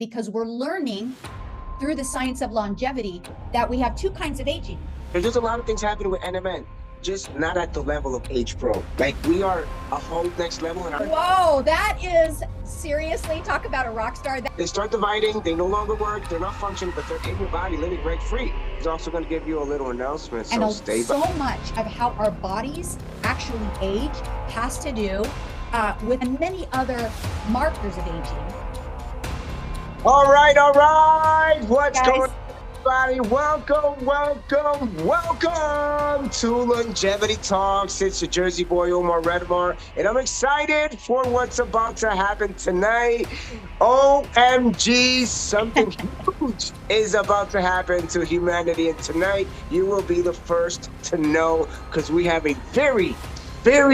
because we're learning through the science of longevity that we have two kinds of aging. There's just a lot of things happening with NMN, just not at the level of Age Pro. Like, we are a whole next level. Whoa, that is seriously, talk about a rock star. They start dividing, they no longer work, they're not functioning, but they're in your body living rent-free. He's also going to give you a little announcement, so stay so much of how our bodies actually age has to do with many other markers of aging. All right. What's going on, everybody? Welcome to Longevity Talks. It's your Jersey boy, Omar Retamar, and I'm excited for what's about to happen tonight. OMG, something huge is about to happen to humanity, and tonight you will be the first to know because we have a very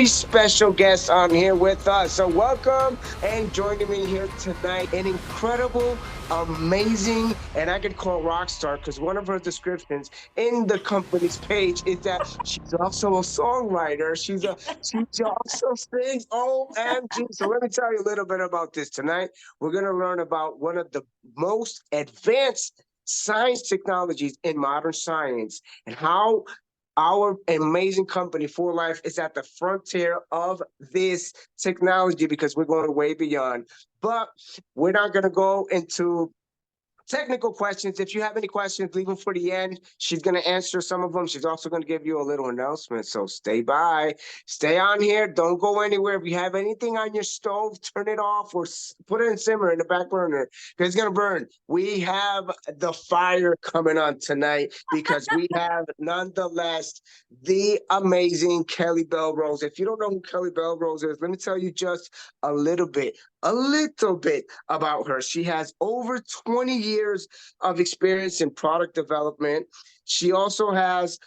special guest on here with us. So welcome, and joining me here tonight, an incredible, amazing, and I could call Rockstar because one of her descriptions in the company's page is that she's also a songwriter. She also sings. OMG. So let me tell you a little bit about this tonight. We're going to learn about one of the most advanced science technologies in modern science and how our amazing company, For Life, is at the frontier of this technology because we're going way beyond. But we're not going to go into technical questions. If you have any questions, leave them for the end. She's going to answer some of them. She's also going to give you a little announcement. So stay on here. Don't go anywhere. If you have anything on your stove, turn it off or put it in simmer in the back burner because it's going to burn. We have the fire coming on tonight because we have, nonetheless, the amazing Kelly Bellerose. If you don't know who Kelly Bellerose is, let me tell you just a little bit about her. She has over 20 years of experience in product development. She also has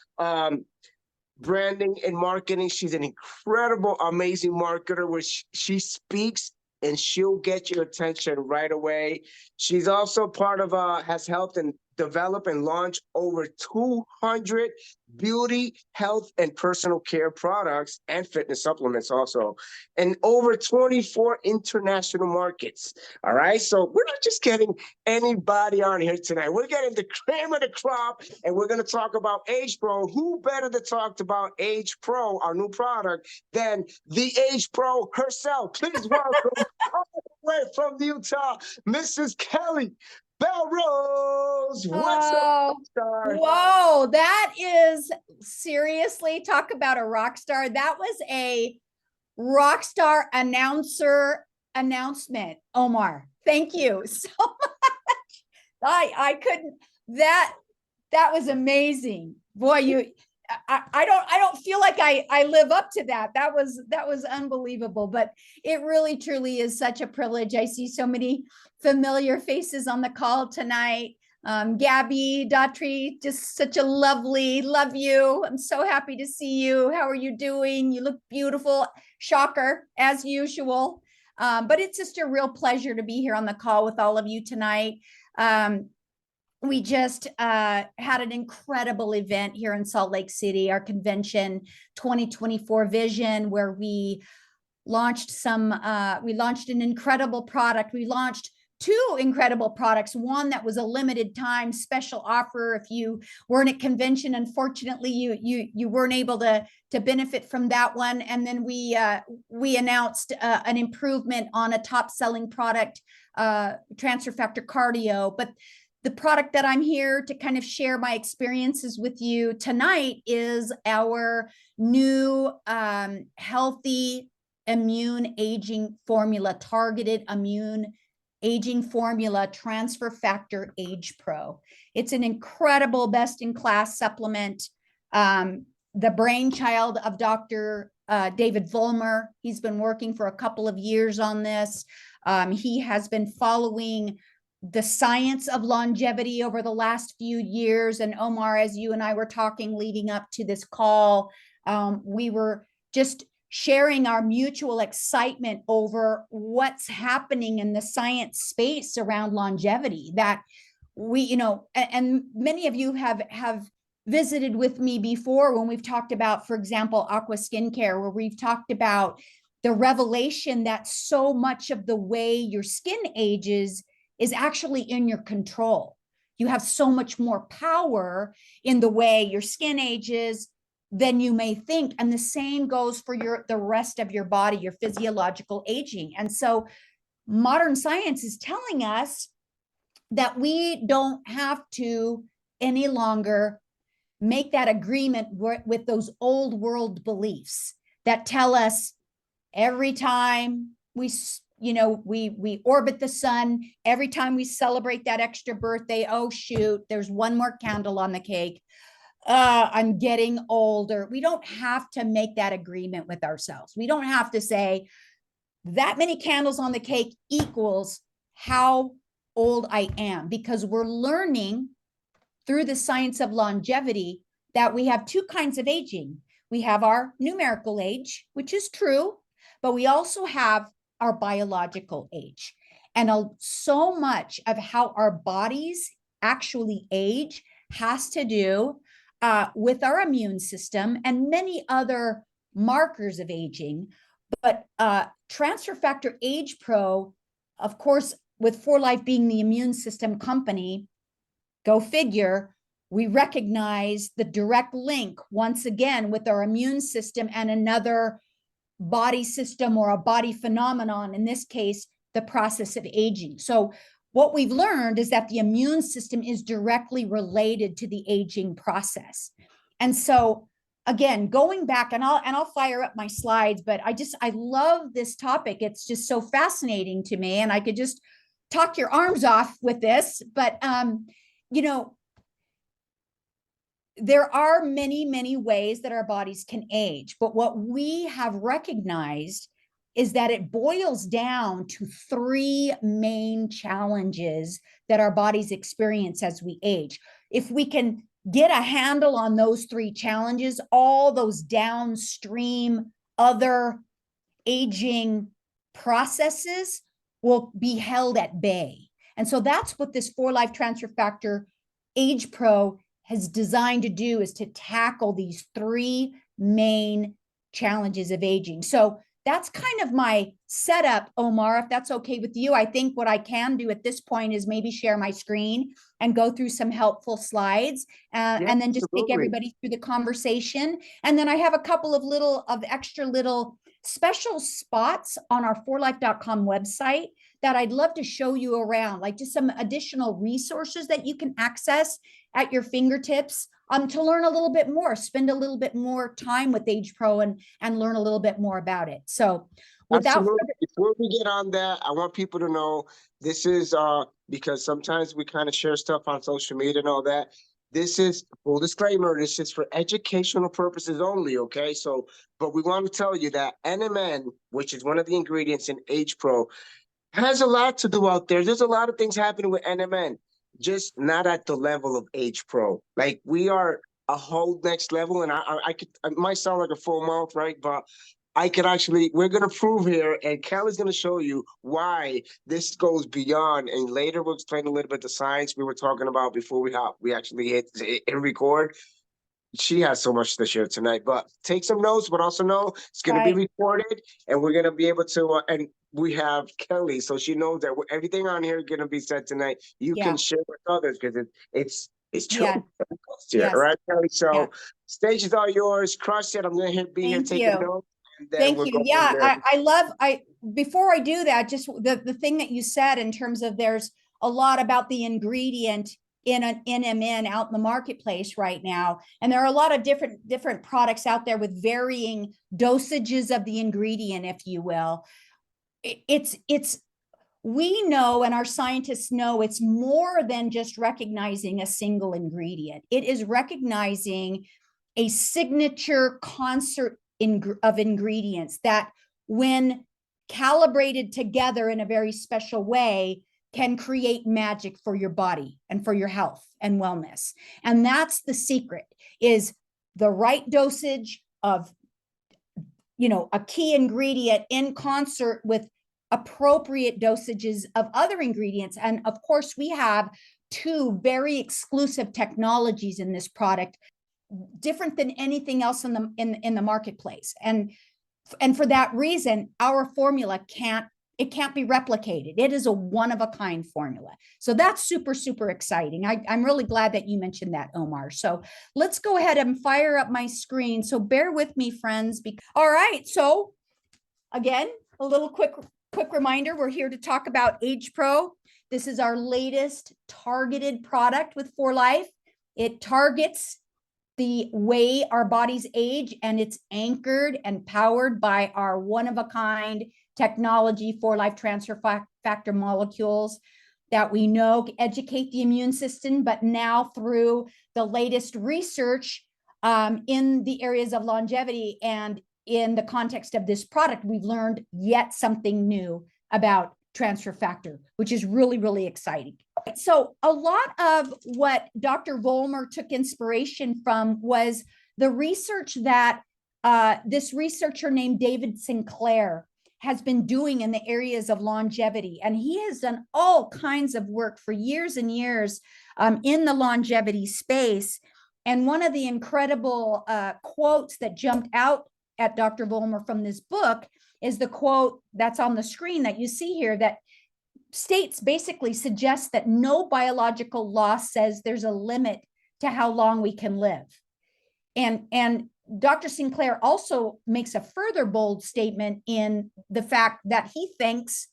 branding and marketing. She's an incredible, amazing marketer where she speaks and she'll get your attention right away. She's also part of, has helped and develop and launch over 200 beauty, health, and personal care products and fitness supplements also, and over 24 international markets. All right, so we're not just getting anybody on here tonight. We're getting the cream of the crop, and we're going to talk about Age Pro. Who better to talk about Age Pro, our new product, than the Age Pro herself? Please welcome all the way from Utah, Mrs. Kelly Bellerose. What's up, star? Whoa, that is seriously, talk about a rock star. That was a rock star announcement, Omar. Thank you so much. I couldn't, that was amazing. Boy, I don't feel like I live up to that. That was unbelievable, but it really truly is such a privilege. I see so many familiar faces on the call tonight. Gabby, Daughtry, just such a love you. I'm so happy to see you. How are you doing? You look beautiful. Shocker, as usual. But it's just a real pleasure to be here on the call with all of you tonight. We just had an incredible event here in Salt Lake City, our convention 2024 vision, where we launched an incredible product. We launched two incredible products, one that was a limited time special offer. If you weren't at convention, unfortunately, you weren't able to benefit from that one. And then we announced an improvement on a top selling product, transfer factor cardio. But the product that I'm here to kind of share my experiences with you tonight is our new healthy immune aging formula, targeted immune aging formula, Transfer Factor Age Pro. It's an incredible, best-in-class supplement. The brainchild of Dr. David Vollmer. He's been working for a couple of years on this. He has been following the science of longevity over the last few years. And Omar, as you and I were talking leading up to this call, we were just sharing our mutual excitement over what's happening in the science space around longevity that we, and many of you have visited with me before when we've talked about, for example, Aqua Skincare, where we've talked about the revelation that so much of the way your skin ages is actually in your control. You have so much more power in the way your skin ages than you may think. And the same goes for the rest of your body, your physiological aging. And so modern science is telling us that we don't have to any longer make that agreement with those old world beliefs that tell us every time we orbit the sun, every time we celebrate that extra birthday, oh shoot, there's one more candle on the cake, I'm getting older. We don't have to make that agreement with ourselves. We don't have to say that many candles on the cake equals how old I am, because we're learning through the science of longevity that we have two kinds of aging. We have our numerical age, which is true, but we also have our biological age. And so much of how our bodies actually age has to do with our immune system and many other markers of aging. But Transfer Factor Age Pro, of course, with 4Life being the immune system company, go figure, we recognize the direct link once again with our immune system and another body system or a body phenomenon, in this case, the process of aging. So what we've learned is that the immune system is directly related to the aging process. And so again, going back, and I'll fire up my slides, but I love this topic. It's just so fascinating to me, and I could just talk your arms off with this, but there are many, many ways that our bodies can age. But what we have recognized is that it boils down to three main challenges that our bodies experience as we age. If we can get a handle on those three challenges, all those downstream other aging processes will be held at bay. And so that's what this 4Life Transfer Factor Age Pro has designed to do, is to tackle these three main challenges of aging. So that's kind of my setup, Omar, if that's okay with you. I think what I can do at this point is maybe share my screen and go through some helpful slides, and then just take everybody through the conversation. And then I have a couple of extra little special spots on our 4life.com website that I'd love to show you around, like just some additional resources that you can access at your fingertips to learn a little bit more, spend a little bit more time with Age Pro and learn a little bit more about it. So without before we get on that, I want people to know this is because sometimes we kind of share stuff on social media and all that. This is full disclaimer, this is for educational purposes only, okay? So, but we want to tell you that NMN, which is one of the ingredients in Age Pro, has a lot to do out there. There's a lot of things happening with NMN, just not at the level of Age Pro. Like, we are a whole next level, and I might sound like a full mouth, right? But I could actually, we're going to prove here, and Kelly's going to show you why this goes beyond, and later we'll explain a little bit the science we were talking about before we actually hit and record. She has so much to share tonight, but take some notes, but also know it's going to be recorded, and we're going to be able to, and we have Kelly, so she knows that everything on here is going to be said tonight. You can share with others because it's true. Yes. Right, Kelly? So stage is all yours. Crush it. I'm going to be here taking notes. Thank you. Yeah, before I do that, just the thing that you said in terms of there's a lot about the ingredient in an NMN out in the marketplace right now. And there are a lot of different products out there with varying dosages of the ingredient, if you will. We know, and our scientists know, it's more than just recognizing a single ingredient. It is recognizing a signature concert of ingredients that, when calibrated together in a very special way, can create magic for your body and for your health and wellness. And that's the secret, is the right dosage of, a key ingredient in concert with appropriate dosages of other ingredients. And of course, we have two very exclusive technologies in this product, different than anything else in the marketplace. And for that reason, our formula can't It can't be replicated. It is a one-of-a-kind formula. So that's super, super exciting. I'm really glad that you mentioned that, Omar. So let's go ahead and fire up my screen. So bear with me, friends. All right. So again, a little quick reminder. We're here to talk about Age Pro. This is our latest targeted product with 4Life. It targets the way our bodies age, and it's anchored and powered by our one-of-a-kind technology, 4Life transfer factor molecules that we know educate the immune system, but now through the latest research in the areas of longevity and in the context of this product, we've learned yet something new about transfer factor, which is really, really exciting. So a lot of what Dr. Vollmer took inspiration from was the research that this researcher named David Sinclair has been doing in the areas of longevity. And he has done all kinds of work for years and years in the longevity space. And one of the incredible quotes that jumped out at Dr. Vollmer from this book is the quote that's on the screen that you see here that states basically suggests that no biological law says there's a limit to how long we can live. And Dr. Sinclair also makes a further bold statement in the fact that he thinks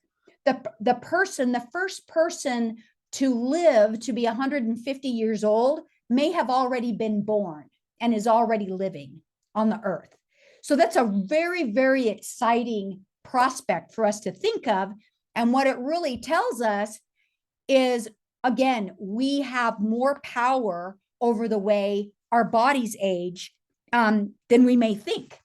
the first person to live to be 150 years old may have already been born and is already living on the earth. So that's a very, very exciting prospect for us to think of. And what it really tells us is, again, we have more power over the way our bodies age than we may think.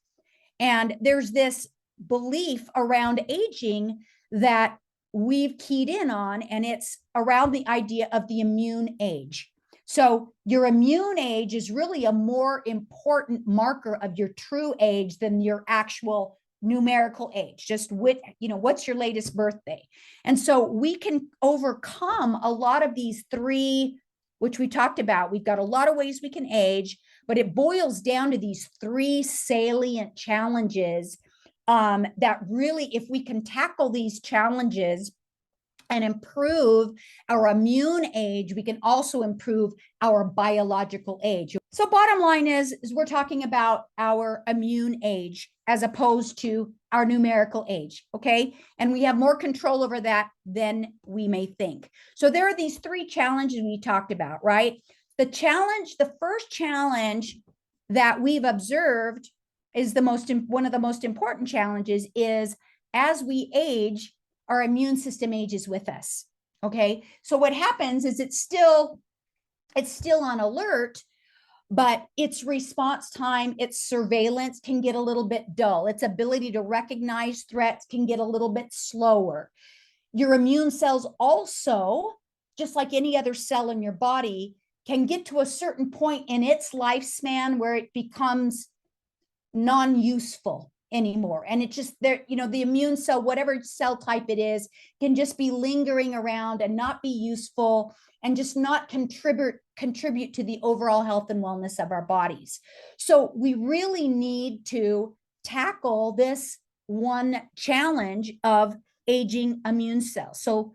And there's this belief around aging that we've keyed in on, and it's around the idea of the immune age. So your immune age is really a more important marker of your true age than your actual numerical age. Just what's your latest birthday? And so we can overcome a lot of these three, which we talked about. We've got a lot of ways we can age, but it boils down to these three salient challenges that really, if we can tackle these challenges and improve our immune age, we can also improve our biological age. So bottom line is we're talking about our immune age as opposed to our numerical age, okay? And we have more control over that than we may think. So there are these three challenges we talked about, right? The first challenge that we've observed is one of the most important challenges is as we age, our immune system ages with us. Okay. So what happens is it's still on alert, but its response time, its surveillance can get a little bit dull. Its ability to recognize threats can get a little bit slower. Your immune cells also, just like any other cell in your body, can get to a certain point in its lifespan where it becomes non-useful anymore. And it just the immune cell, whatever cell type it is, can just be lingering around and not be useful and just not contribute to the overall health and wellness of our bodies. So we really need to tackle this one challenge of aging immune cells. So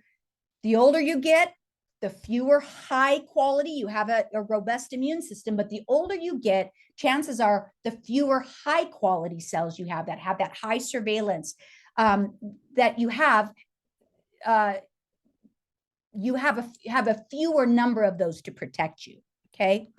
the older you get, the fewer high quality, you have a robust immune system, but the older you get, chances are the fewer high quality cells you have that high surveillance that you have a fewer number of those to protect you, okay?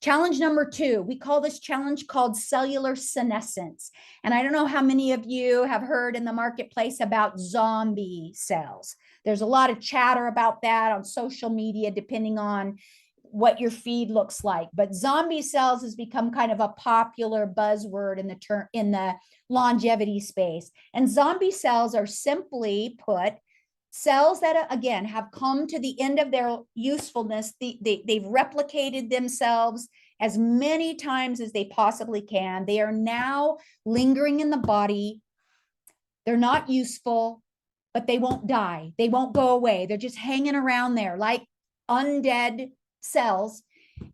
Challenge number 2, we call this challenge called cellular senescence. And I don't know how many of you have heard in the marketplace about zombie cells. There's a lot of chatter about that on social media, depending on what your feed looks like. But zombie cells has become kind of a popular buzzword in the longevity space. And zombie cells are, simply put, cells that, again, have come to the end of their usefulness. They've replicated themselves as many times as they possibly can. They are now lingering in the body. They're not useful, but they won't die. They won't go away. They're just hanging around there like undead cells.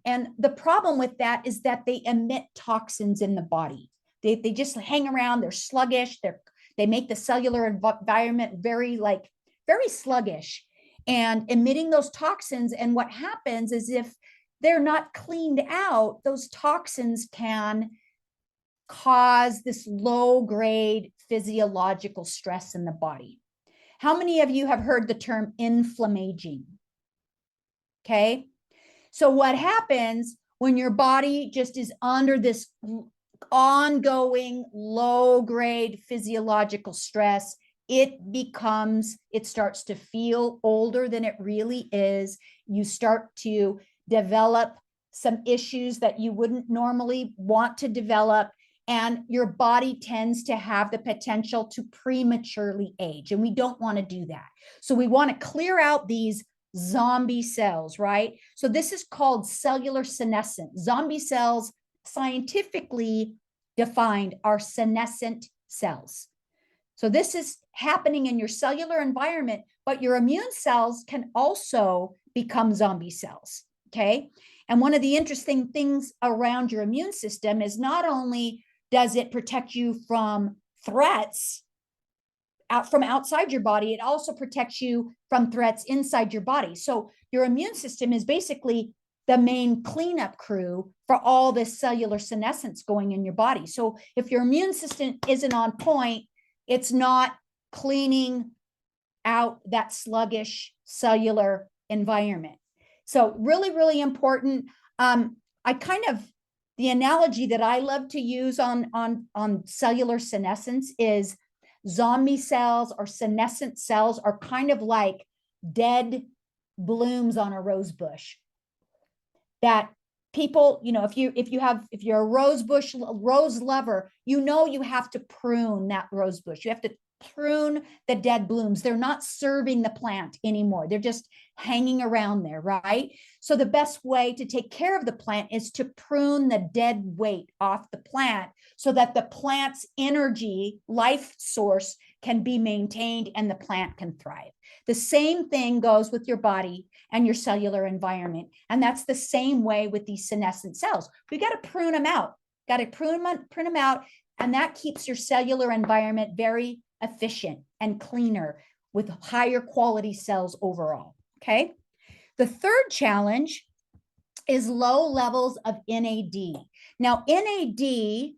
And the problem with that is that they emit toxins in the body. They just hang around. They're sluggish. They make the cellular environment very sluggish and emitting those toxins. And what happens is if they're not cleaned out, those toxins can cause this low grade physiological stress in the body. How many of you have heard the term inflammaging? Okay. So what happens when your body just is under this ongoing low grade physiological stress? It starts to feel older than it really is. You start to develop some issues that you wouldn't normally want to develop. And your body tends to have the potential to prematurely age. And we don't want to do that. So we want to clear out these zombie cells, right? So this is called cellular senescence. Zombie cells, scientifically defined, are senescent cells. So this is happening in your cellular environment, but your immune cells can also become zombie cells, okay? And one of the interesting things around your immune system is not only does it protect you from threats from outside your body, it also protects you from threats inside your body. So your immune system is basically the main cleanup crew for all this cellular senescence going in your body. So if your immune system isn't on point, it's not cleaning out that sluggish cellular environment. So really, really important. The analogy that I love to use on cellular senescence is zombie cells or senescent cells are kind of like dead blooms on a rose bush. That people, if you're a rose lover, you have to prune that rose bush. You have to prune the dead blooms. They're not serving the plant anymore. They're just hanging around there, right? So the best way to take care of the plant is to prune the dead weight off the plant so that the plant's energy, life source, can be maintained and the plant can thrive. The same thing goes with your body and your cellular environment. And that's the same way with these senescent cells. We got to prune them out, prune them out. And that keeps your cellular environment very efficient and cleaner with higher quality cells overall. Okay. The third challenge is low levels of NAD. Now, NAD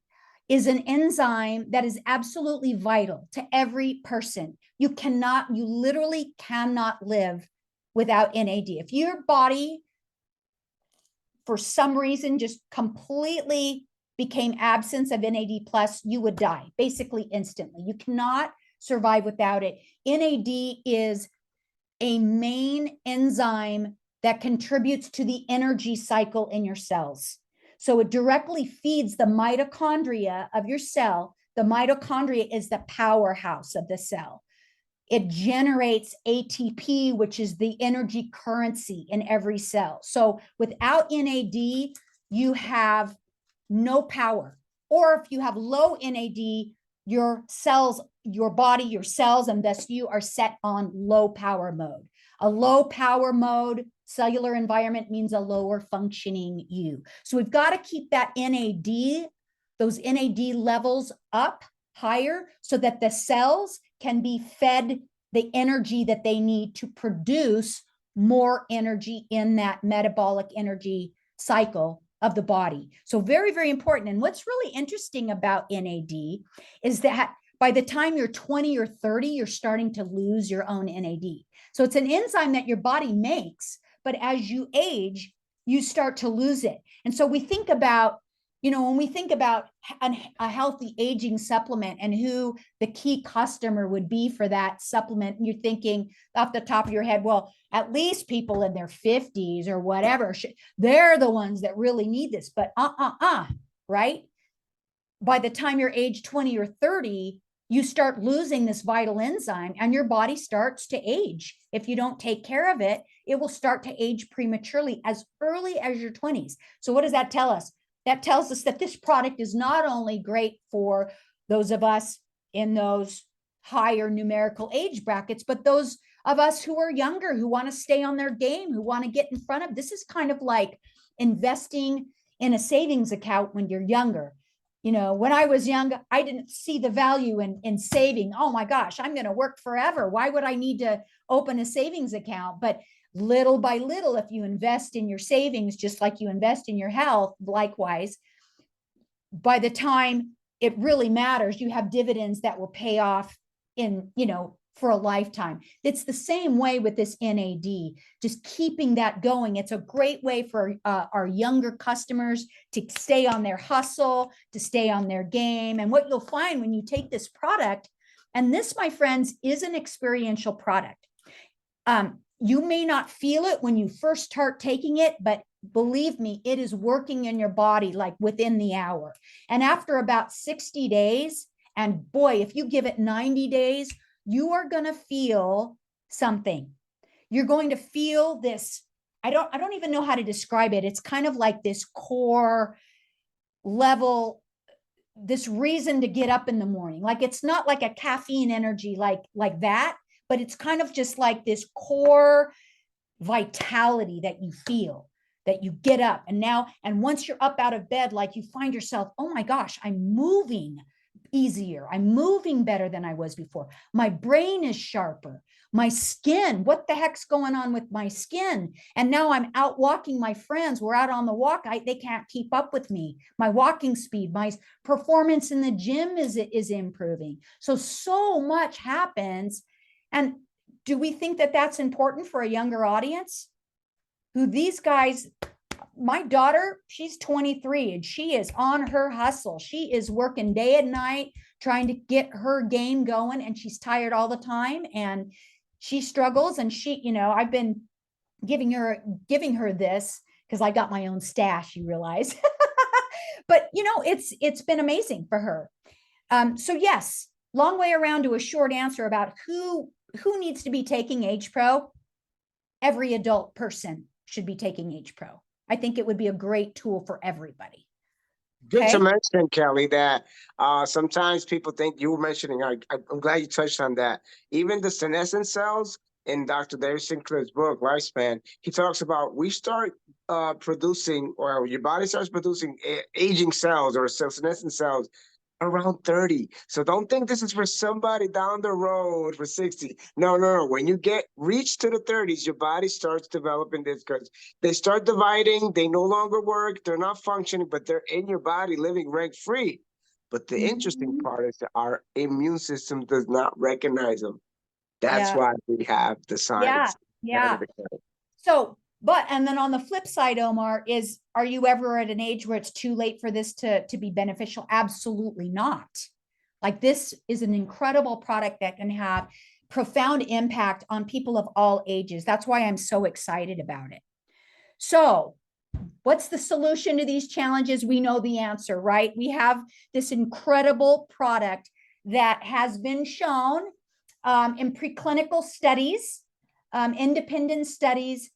is an enzyme that is absolutely vital to every person. You literally cannot live without NAD. If your body, for some reason, just completely became absence of NAD plus, you would die basically instantly. You cannot survive without it. NAD is a main enzyme that contributes to the energy cycle in your cells. So it directly feeds the mitochondria of your cell. The mitochondria is the powerhouse of the cell. It generates ATP, which is the energy currency in every cell. So without NAD, you have no power. Or if you have low NAD, your cells, your body, your cells, and thus you are set on low power mode. A low power mode cellular environment means a lower functioning you. So we've got to keep that NAD, those NAD levels up higher so that the cells can be fed the energy that they need to produce more energy in that metabolic energy cycle of the body. So very, very important. And what's really interesting about NAD is that by the time you're 20 or 30, you're starting to lose your own NAD. So it's an enzyme that your body makes, but as you age, you start to lose it. And so we think about, when we think about a healthy aging supplement and who the key customer would be for that supplement, and you're thinking off the top of your head, well, at least people in their 50s or whatever, they're the ones that really need this. But right? By the time you're age 20 or 30, you start losing this vital enzyme and your body starts to age. If you don't take care of it, it will start to age prematurely as early as your 20s. So what does that tell us? That tells us that this product is not only great for those of us in those higher numerical age brackets, but those of us who are younger, who want to stay on their game, who want to get in front of. This is kind of like investing in a savings account when you're younger. You know, when I was young, I didn't see the value in saving. Oh my gosh, I'm going to work forever. Why would I need to open a savings account? But little by little, if you invest in your savings, just like you invest in your health, likewise, by the time it really matters, you have dividends that will pay off in, you know, for a lifetime. It's the same way with this NAD, just keeping that going. It's a great way for our younger customers to stay on their hustle, to stay on their game. And what you'll find when you take this product, and this, my friends, is an experiential product. You may not feel it when you first start taking it, but believe me, it is working in your body like within the hour. And after about 60 days, and boy, if you give it 90 days, you are going to feel something. You're going to feel this. I don't even know how to describe it. It's kind of like this core level, this reason to get up in the morning. Like it's not like a caffeine energy like that, but it's kind of just like this core vitality that you feel, that you get up. And once you're up out of bed, like you find yourself, oh my gosh, I'm moving easier. I'm moving better than I was before. My brain is sharper. My skin, what the heck's going on with my skin? And now I'm out walking my friends. We're out on the walk. They can't keep up with me. My walking speed, my performance in the gym is improving. So much happens. And do we think that that's important for a younger audience? Who these guys, my daughter, she's 23 and she is on her hustle. She is working day and night trying to get her game going, and she's tired all the time and she struggles. And she, you know, I've been giving her this because I got my own stash, you realize. But you know, it's been amazing for her. So yes, long way around to a short answer about who needs to be taking Age Pro. Every adult person should be taking Age Pro. I think it would be a great tool for everybody. Good Okay. to mention, Kelly, that sometimes people think you were mentioning, I'm glad you touched on that. Even the senescent cells in Dr. Dave Sinclair's book, Lifespan, he talks about we start producing, or your body starts producing aging cells or senescent cells around 30. So don't think this is for somebody down the road for 60. No. When you reach to the 30s, your body starts developing this because they start dividing. They no longer work. They're not functioning, but they're in your body living rent free. But the interesting part is that our immune system does not recognize them. That's why we have the signs. Yeah. So, and then on the flip side, Omar, are you ever at an age where it's too late for this to be beneficial? Absolutely not. Like, this is an incredible product that can have profound impact on people of all ages. That's why I'm so excited about it. So what's the solution to these challenges? We know the answer, right? We have this incredible product that has been shown in preclinical studies, independent studies,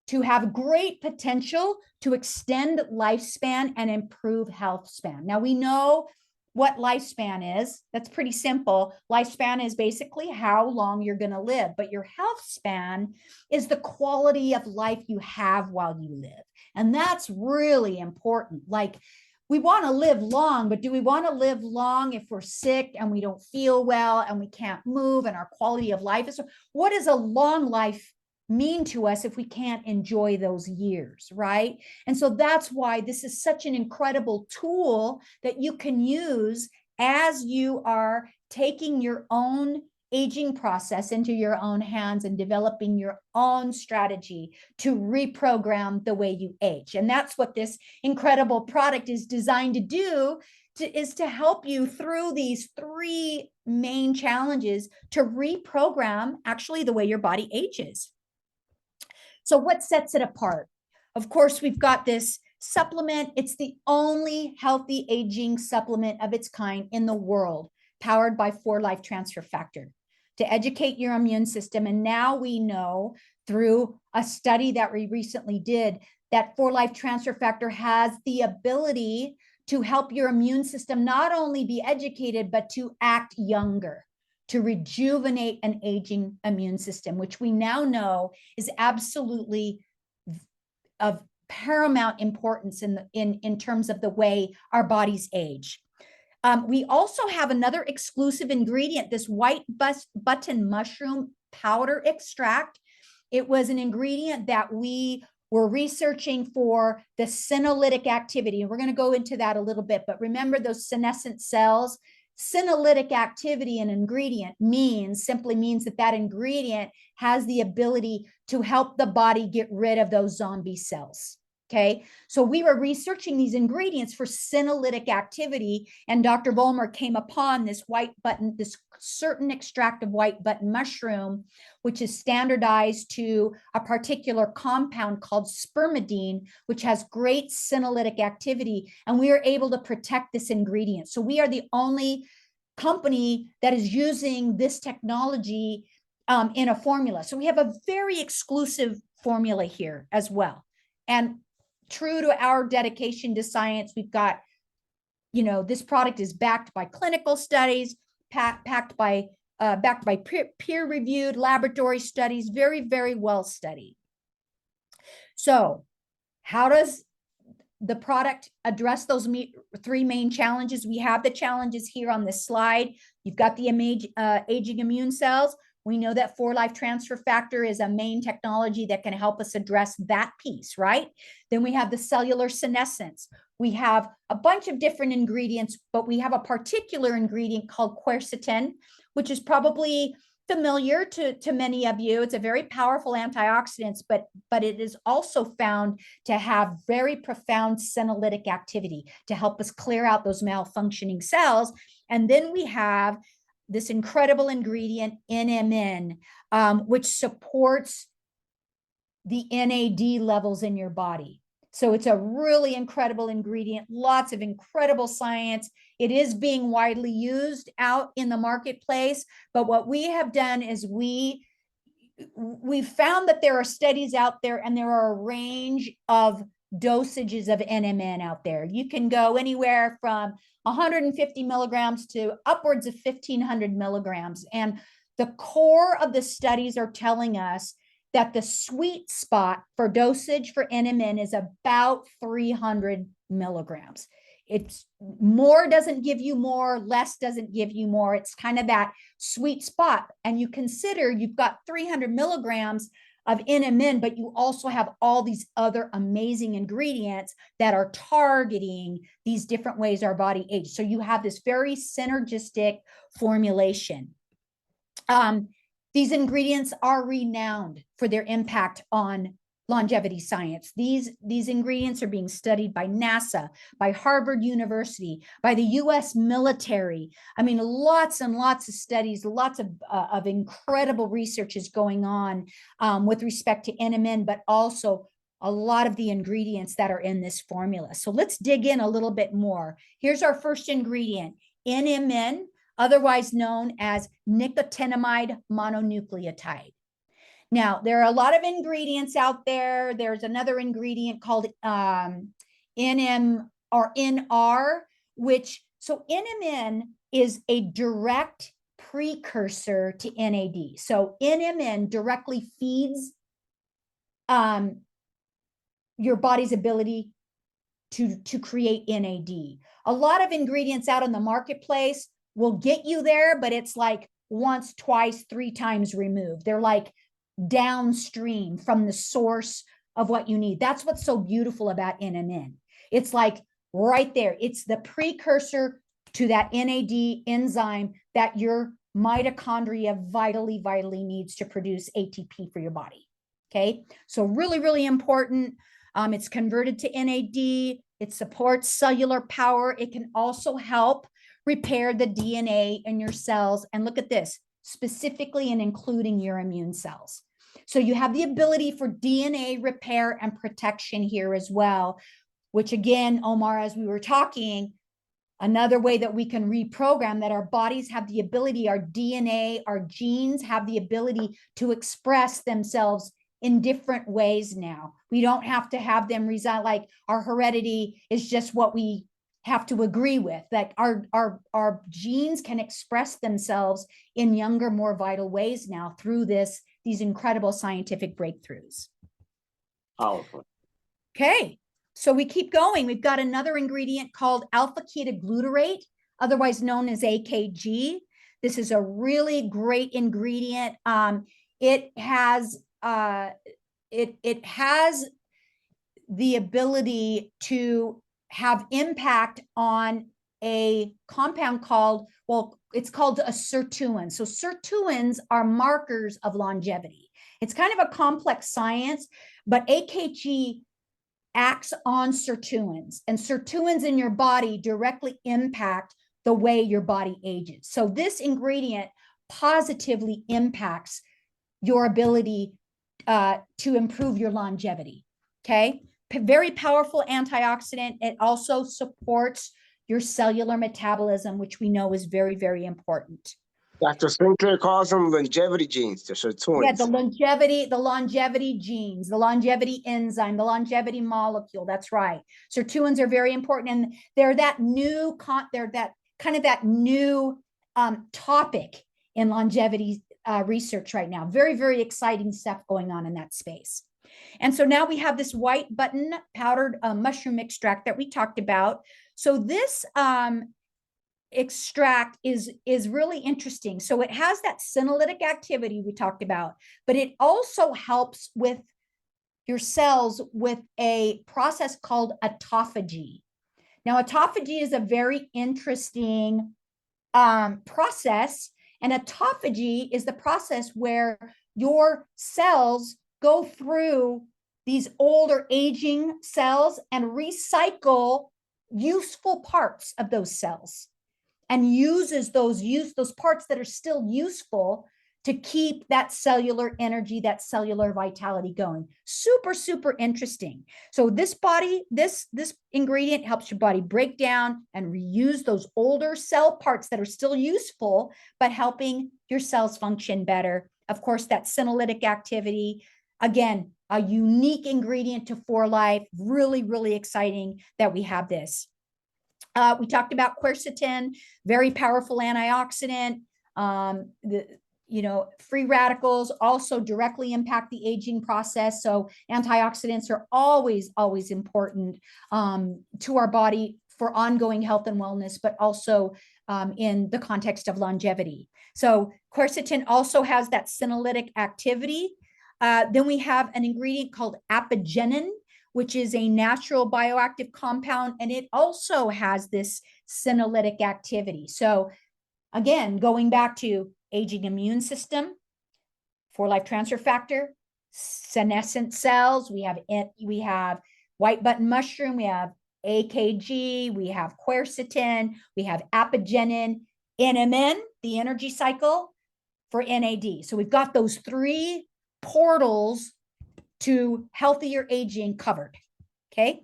to have great potential to extend lifespan and improve health span. Now, we know what lifespan is. That's pretty simple. Lifespan is basically how long you're going to live, but your health span is the quality of life you have while you live. And that's really important. Like, we want to live long, but do we want to live long if we're sick and we don't feel well and we can't move and our quality of life is? What is a long life mean to us if we can't enjoy those years, right? And so that's why this is such an incredible tool that you can use as you are taking your own aging process into your own hands and developing your own strategy to reprogram the way you age. And that's what this incredible product is designed to do, is to help you through these three main challenges to reprogram actually the way your body ages. So what sets it apart? Of course, we've got this supplement. It's the only healthy aging supplement of its kind in the world, powered by 4-Life Transfer Factor to educate your immune system. And now we know through a study that we recently did that 4-Life Transfer Factor has the ability to help your immune system not only be educated, but to act younger, to rejuvenate an aging immune system, which we now know is absolutely of paramount importance in terms of the way our bodies age. We also have another exclusive ingredient, this white button mushroom powder extract. It was an ingredient that we were researching for the senolytic activity. And we're going to go into that a little bit, but remember those senescent cells. Senolytic activity in ingredient simply means that that ingredient has the ability to help the body get rid of those zombie cells. Okay, so we were researching these ingredients for senolytic activity, and Dr. Vollmer came upon this white button, this certain extract of white button mushroom, which is standardized to a particular compound called spermidine, which has great senolytic activity, and we are able to protect this ingredient. So we are the only company that is using this technology in a formula. So we have a very exclusive formula here as well. And true to our dedication to science, we've got, this product is backed by clinical studies, backed by peer-reviewed laboratory studies, very, very well studied. So how does the product address those three main challenges? We have the challenges here on this slide. You've got the aging immune cells. We know that 4-life transfer factor is a main technology that can help us address that piece, right? Then we have the cellular senescence. We have a bunch of different ingredients, but we have a particular ingredient called quercetin, which is probably familiar to many of you. It's a very powerful antioxidant, but it is also found to have very profound senolytic activity to help us clear out those malfunctioning cells. And then we have this incredible ingredient, NMN, which supports the NAD levels in your body. So it's a really incredible ingredient, lots of incredible science. It is being widely used out in the marketplace, but what we have done is we've found that there are studies out there, and there are a range of dosages of NMN out there. You can go anywhere from 150 milligrams to upwards of 1,500 milligrams. And the core of the studies are telling us that the sweet spot for dosage for NMN is about 300 milligrams. It's more doesn't give you more, less doesn't give you more. It's kind of that sweet spot. And you consider you've got 300 milligrams of NMN, but you also have all these other amazing ingredients that are targeting these different ways our body ages. So you have this very synergistic formulation. These ingredients are renowned for their impact on longevity science. These ingredients are being studied by NASA, by Harvard University, by the US military. I mean, lots and lots of studies, lots of incredible research is going on with respect to NMN, but also a lot of the ingredients that are in this formula. So let's dig in a little bit more. Here's our first ingredient, NMN, otherwise known as nicotinamide mononucleotide. Now, there are a lot of ingredients out there. There's another ingredient called NM or NR, so NMN is a direct precursor to NAD. So NMN directly feeds your body's ability to create NAD. A lot of ingredients out in the marketplace will get you there, but it's like once, twice, 3 times removed. They're like downstream from the source of what you need. That's what's so beautiful about NMN. It's like right there. It's the precursor to that NAD enzyme that your mitochondria vitally needs to produce ATP for your body. Okay, so really, really important. It's converted to NAD. It supports cellular power. It can also help repair the DNA in your cells. And look at this, specifically and including your immune cells. So you have the ability for DNA repair and protection here as well, which again, Omar, as we were talking, another way that we can reprogram, that our bodies have the ability, our DNA, our genes have the ability to express themselves in different ways now. We don't have to have them reside, like our heredity is just what we have to agree with, that our genes can express themselves in younger, more vital ways now through these incredible scientific breakthroughs. Powerful. Okay, so we keep going. We've got another ingredient called alpha ketoglutarate. otherwise known as AKG. This is a really great ingredient. It has the ability to have impact on a compound called, well, it's called a sirtuin. So sirtuins are markers of longevity. It's kind of a complex science, but AKG acts on sirtuins, and sirtuins in your body directly impact the way your body ages. So this ingredient positively impacts your ability to improve your longevity. Okay. Very powerful antioxidant. It also supports your cellular metabolism, which we know is very, very important. Dr. Sinclair calls them longevity genes, the sirtuins. Yeah, the longevity genes, the longevity enzyme, the longevity molecule. That's right. Sirtuins are very important, and they're that new topic in longevity research right now. Very, very exciting stuff going on in that space. And so now we have this white button powdered mushroom extract that we talked about. So this extract is really interesting. So it has that senolytic activity we talked about, but it also helps with your cells with a process called autophagy. Now, autophagy is a very interesting process, and autophagy is the process where your cells go through these older aging cells and recycle useful parts of those cells, and uses those parts that are still useful to keep that cellular energy, that cellular vitality going. Super, super interesting. So this ingredient helps your body break down and reuse those older cell parts that are still useful, but helping your cells function better. Of course, that senolytic activity, again, a unique ingredient to 4Life. Really, really exciting that we have this. We talked about quercetin, very powerful antioxidant. Free radicals also directly impact the aging process. So antioxidants are always, always important to our body for ongoing health and wellness, but also in the context of longevity. So quercetin also has that senolytic activity. Then we have an ingredient called apigenin, which is a natural bioactive compound, and it also has this senolytic activity. So again, going back to aging immune system, 4Life transfer factor, senescent cells, we have white button mushroom, we have AKG, we have quercetin, we have apigenin, NMN, the energy cycle for NAD. So we've got those three portals to healthier aging covered. Okay.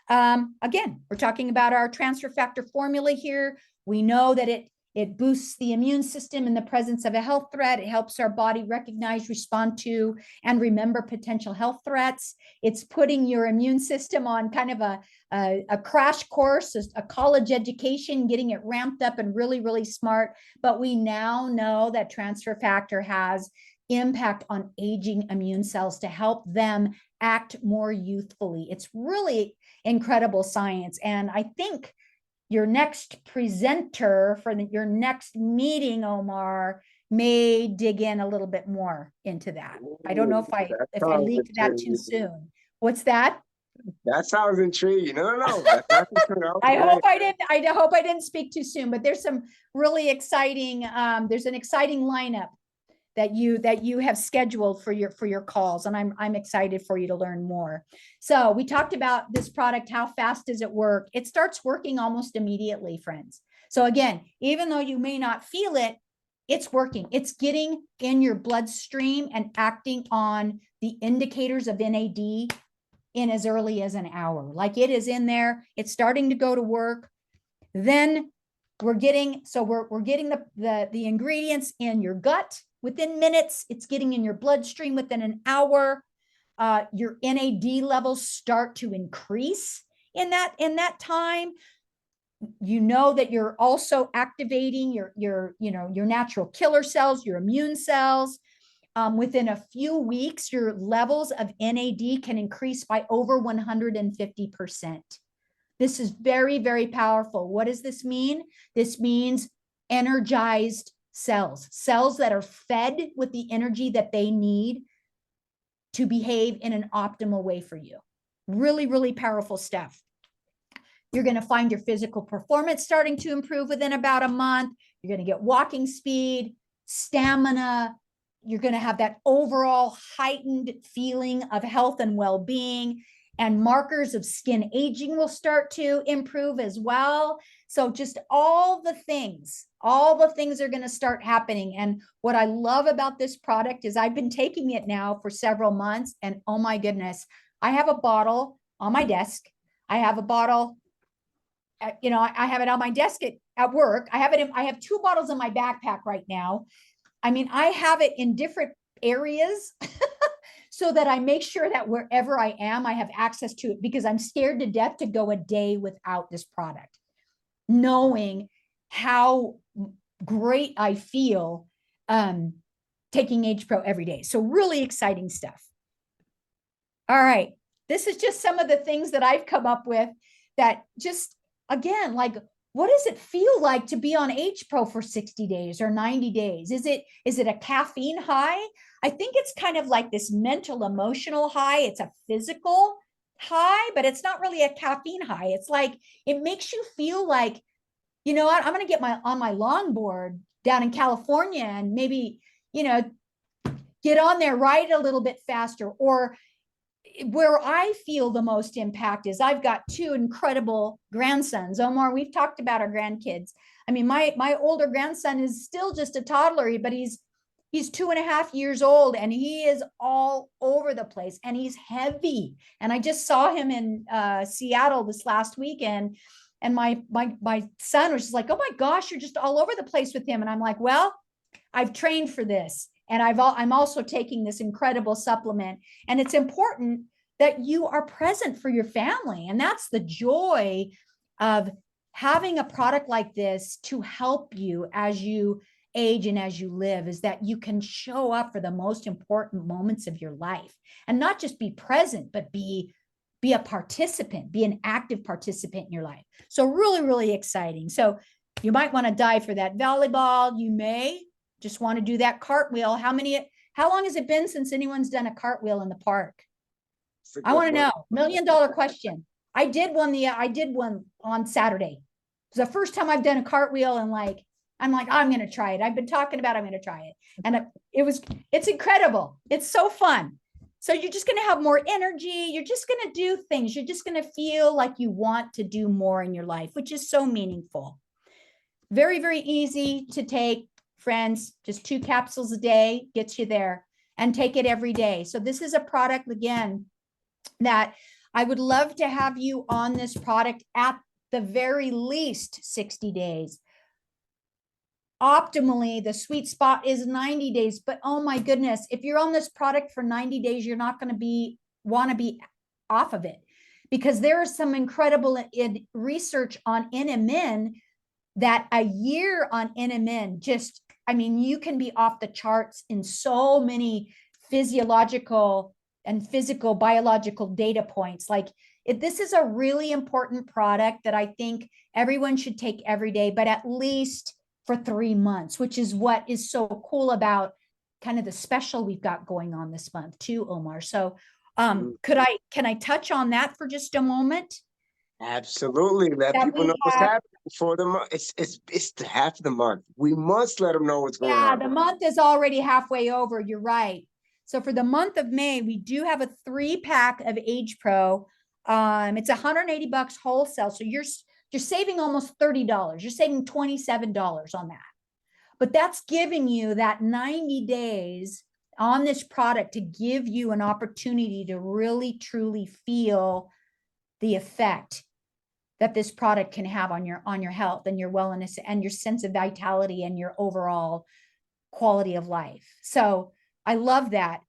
Again, we're talking about our transfer factor formula here. We know that it boosts the immune system in the presence of a health threat. It helps our body recognize, respond to, and remember potential health threats. It's putting your immune system on kind of a crash course, a college education, getting it ramped up and really, really smart. But we now know that transfer factor has impact on aging immune cells to help them act more youthfully. It's really incredible science. And I think your next presenter for your next meeting, Omar, may dig in a little bit more into that. I don't know if I leaked that too soon. What's that? That sounds intriguing. No. I hope I didn't speak too soon, but there's some really exciting, there's an exciting lineup that you have scheduled for your calls, and I'm excited for you to learn more. So we talked about this product. How fast does it work? It starts working almost immediately, friends. So again, even though you may not feel it, it's working. It's getting in your bloodstream and acting on the indicators of NAD in as early as an hour. Like, it is in there. It's starting to go to work. Then we're getting the ingredients in your gut within minutes. It's getting in your bloodstream within an hour. Your NAD levels start to increase in that time. You know that you're also activating your natural killer cells, your immune cells. Within a few weeks, your levels of NAD can increase by over 150%. This is very, very powerful. What does this mean? This means energized cells, cells that are fed with the energy that they need to behave in an optimal way for you. Really, really powerful stuff. You're going to find your physical performance starting to improve within about a month. You're going to get walking speed, stamina. You're going to have that overall heightened feeling of health and well-being, and markers of skin aging will start to improve as well. So just all the things are going to start happening. And what I love about this product is I've been taking it now for several months, and oh my goodness, I have a bottle on my desk. I have a bottle, I have it on my desk at work. I have 2 bottles in my backpack right now. I mean, I have it in different areas so that I make sure that wherever I am, I have access to it, because I'm scared to death to go a day without this product, knowing how great I feel taking Age Pro every day. So really exciting stuff. All right. This is just some of the things that I've come up with that just, again, like, what does it feel like to be on Age Pro for 60 days or 90 days? Is it a caffeine high? I think it's kind of like this mental, emotional high. It's a physical high, but it's not really a caffeine high. It's like, it makes you feel like, you know what, I'm going to get on my longboard down in California and maybe, get on there, ride a little bit faster. Or where I feel the most impact is I've got 2 incredible grandsons. Omar, we've talked about our grandkids. I mean, my older grandson is still just a toddler, but he's 2.5 years old, and he is all over the place, and he's heavy. And I just saw him in Seattle this last weekend, and my son was just like, oh my gosh, you're just all over the place with him. And I'm like, well, I've trained for this. And I'm also taking this incredible supplement. And it's important that you are present for your family. And that's the joy of having a product like this to help you as you age and as you live, is that you can show up for the most important moments of your life, and not just be present, but be a participant, be an active participant in your life. So really, really exciting. So you might want to dive for that volleyball. You may just want to do that cartwheel. How long has it been since anyone's done a cartwheel in the park? I want to know. $1 million question. I did one on Saturday. It's the first time I've done a cartwheel, and I'm going to try it. I've been talking about, I'm going to try it. And it's incredible. It's so fun. So you're just going to have more energy. You're just going to do things. You're just going to feel like you want to do more in your life, which is so meaningful. Very, very easy to take. Friends, just 2 capsules a day gets you there, and take it every day. So this is a product, again, that I would love to have you on this product at the very least 60 days. Optimally, the sweet spot is 90 days, but oh my goodness, if you're on this product for 90 days, you're not going to want to be off of it, because there is some incredible research on NMN that a year on NMN you can be off the charts in so many physiological and physical biological data points. This is a really important product that I think everyone should take every day, but at least for 3 months, which is what is so cool about kind of the special we've got going on this month too, Omar. So can I touch on that for just a moment? Absolutely. Let people know what's happening for the month. It's half the month. We must let them know what's going on. Yeah, the month is already halfway over. You're right. So for the month of May, we do have a 3-pack of Age Pro. It's $180 wholesale. So you're saving almost $30. You're saving $27 on that. But that's giving you that 90 days on this product to give you an opportunity to really, truly feel the effect that this product can have on your health and your wellness and your sense of vitality and your overall quality of life. So I love that.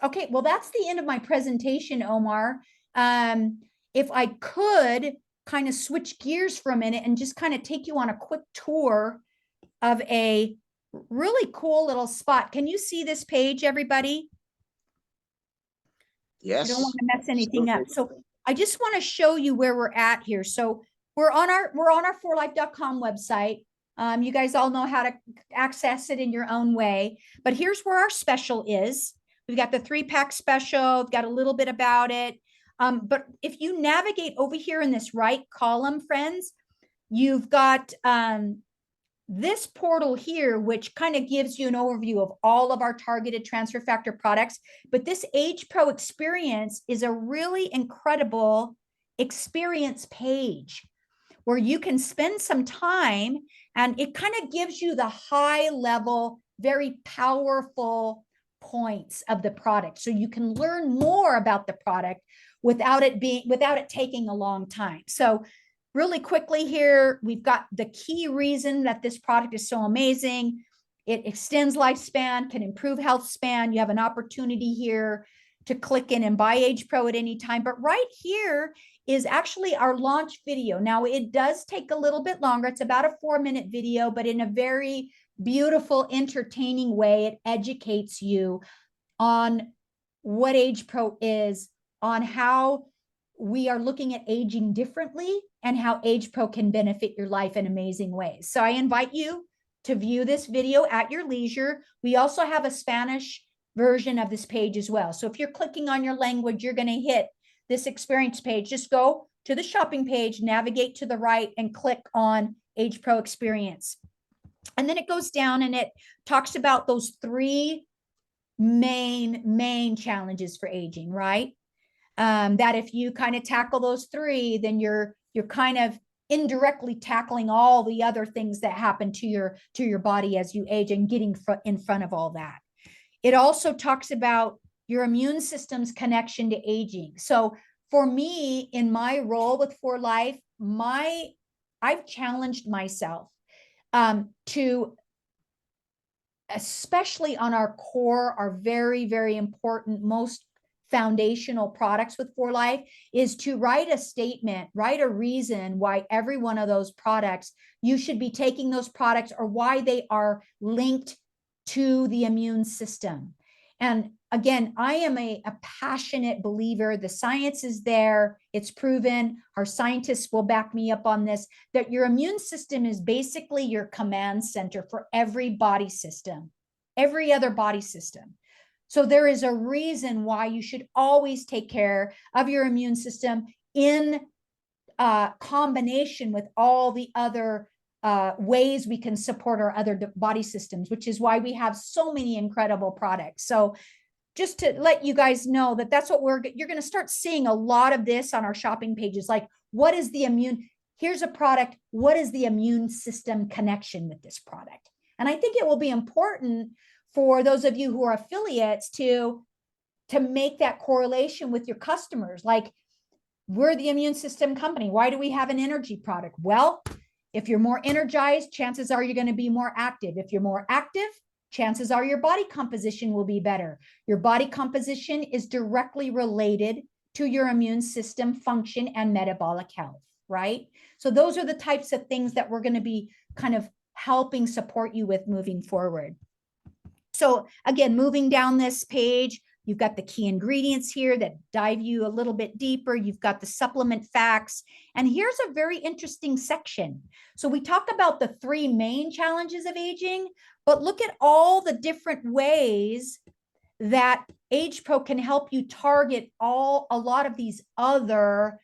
Okay, well, that's the end of my presentation, Omar. If I could kind of switch gears for a minute and just kind of take you on a quick tour of a really cool little spot. Can you see this page, everybody? Yes. I don't want to mess anything up. So I just want to show you where we're at here. So we're on our forlife.com website. You guys all know how to access it in your own way, but here's where our special is. We've got the 3-pack special, got a little bit about it. But if you navigate over here in this right column, friends, you've got this portal here, which kind of gives you an overview of all of our targeted transfer factor products. But this Age Pro experience is a really incredible experience page where you can spend some time, and it kind of gives you the high level, very powerful points of the product. So you can learn more about the product without it taking a long time. So really quickly here, we've got the key reason that this product is so amazing. It extends lifespan, can improve health span. You have an opportunity here to click in and buy Age Pro at any time. But right here is actually our launch video. Now, it does take a little bit longer. It's about a 4-minute video, but in a very beautiful, entertaining way. It educates you on what Age Pro is, on how we are looking at aging differently, and how Age Pro can benefit your life in amazing ways. So I invite you to view this video at your leisure. We also have a Spanish version of this page as well. So if you're clicking on your language, you're going to hit this experience page. Just go to the shopping page, navigate to the right, and click on Age Pro Experience. And then it goes down and it talks about those 3 main challenges for aging, right? That if you kind of tackle those 3, then you're kind of indirectly tackling all the other things that happen to your body as you age, and getting in front of all that. It also talks about your immune system's connection to aging. So for me, in my role with For Life, I've challenged myself to, especially on our core, our very, very important, most foundational products with For Life, is to write a statement, write a reason why every one of those products, you should be taking those products, or why they are linked to the immune system. And again, I am a passionate believer. The science is there. It's proven. Our scientists will back me up on this, that your immune system is basically your command center for every body system, every other body system. So there is a reason why you should always take care of your immune system in combination with all the other ways we can support our other body systems, which is why we have so many incredible products. So just to let you guys know that that's what you're going to start seeing a lot of this on our shopping pages. Like, what is the immune? Here's a product. What is the immune system connection with this product? And I think it will be important for those of you who are affiliates to make that correlation with your customers. Like, we're the immune system company. Why do we have an energy product? Well, if you're more energized, chances are you're going to be more active. If you're more active, chances are your body composition will be better. Your body composition is directly related to your immune system function and metabolic health, right? So those are the types of things that we're going to be kind of helping support you with moving forward. So again, moving down this page, you've got the key ingredients here that dive you a little bit deeper. You've got the supplement facts. And here's a very interesting section. So we talk about the 3 main challenges of aging, but look at all the different ways that Age Pro can help you target a lot of these other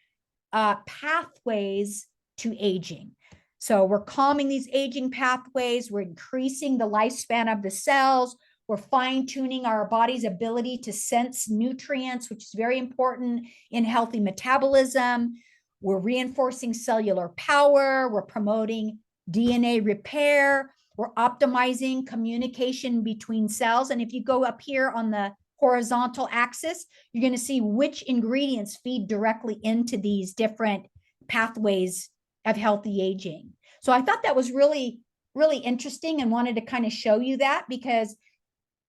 pathways to aging. So we're calming these aging pathways. We're increasing the lifespan of the cells. We're fine-tuning our body's ability to sense nutrients, which is very important in healthy metabolism. We're reinforcing cellular power. We're promoting DNA repair. We're optimizing communication between cells. And if you go up here on the horizontal axis, you're going to see which ingredients feed directly into these different pathways of healthy aging. So I thought that was really, really interesting, and wanted to kind of show you that, because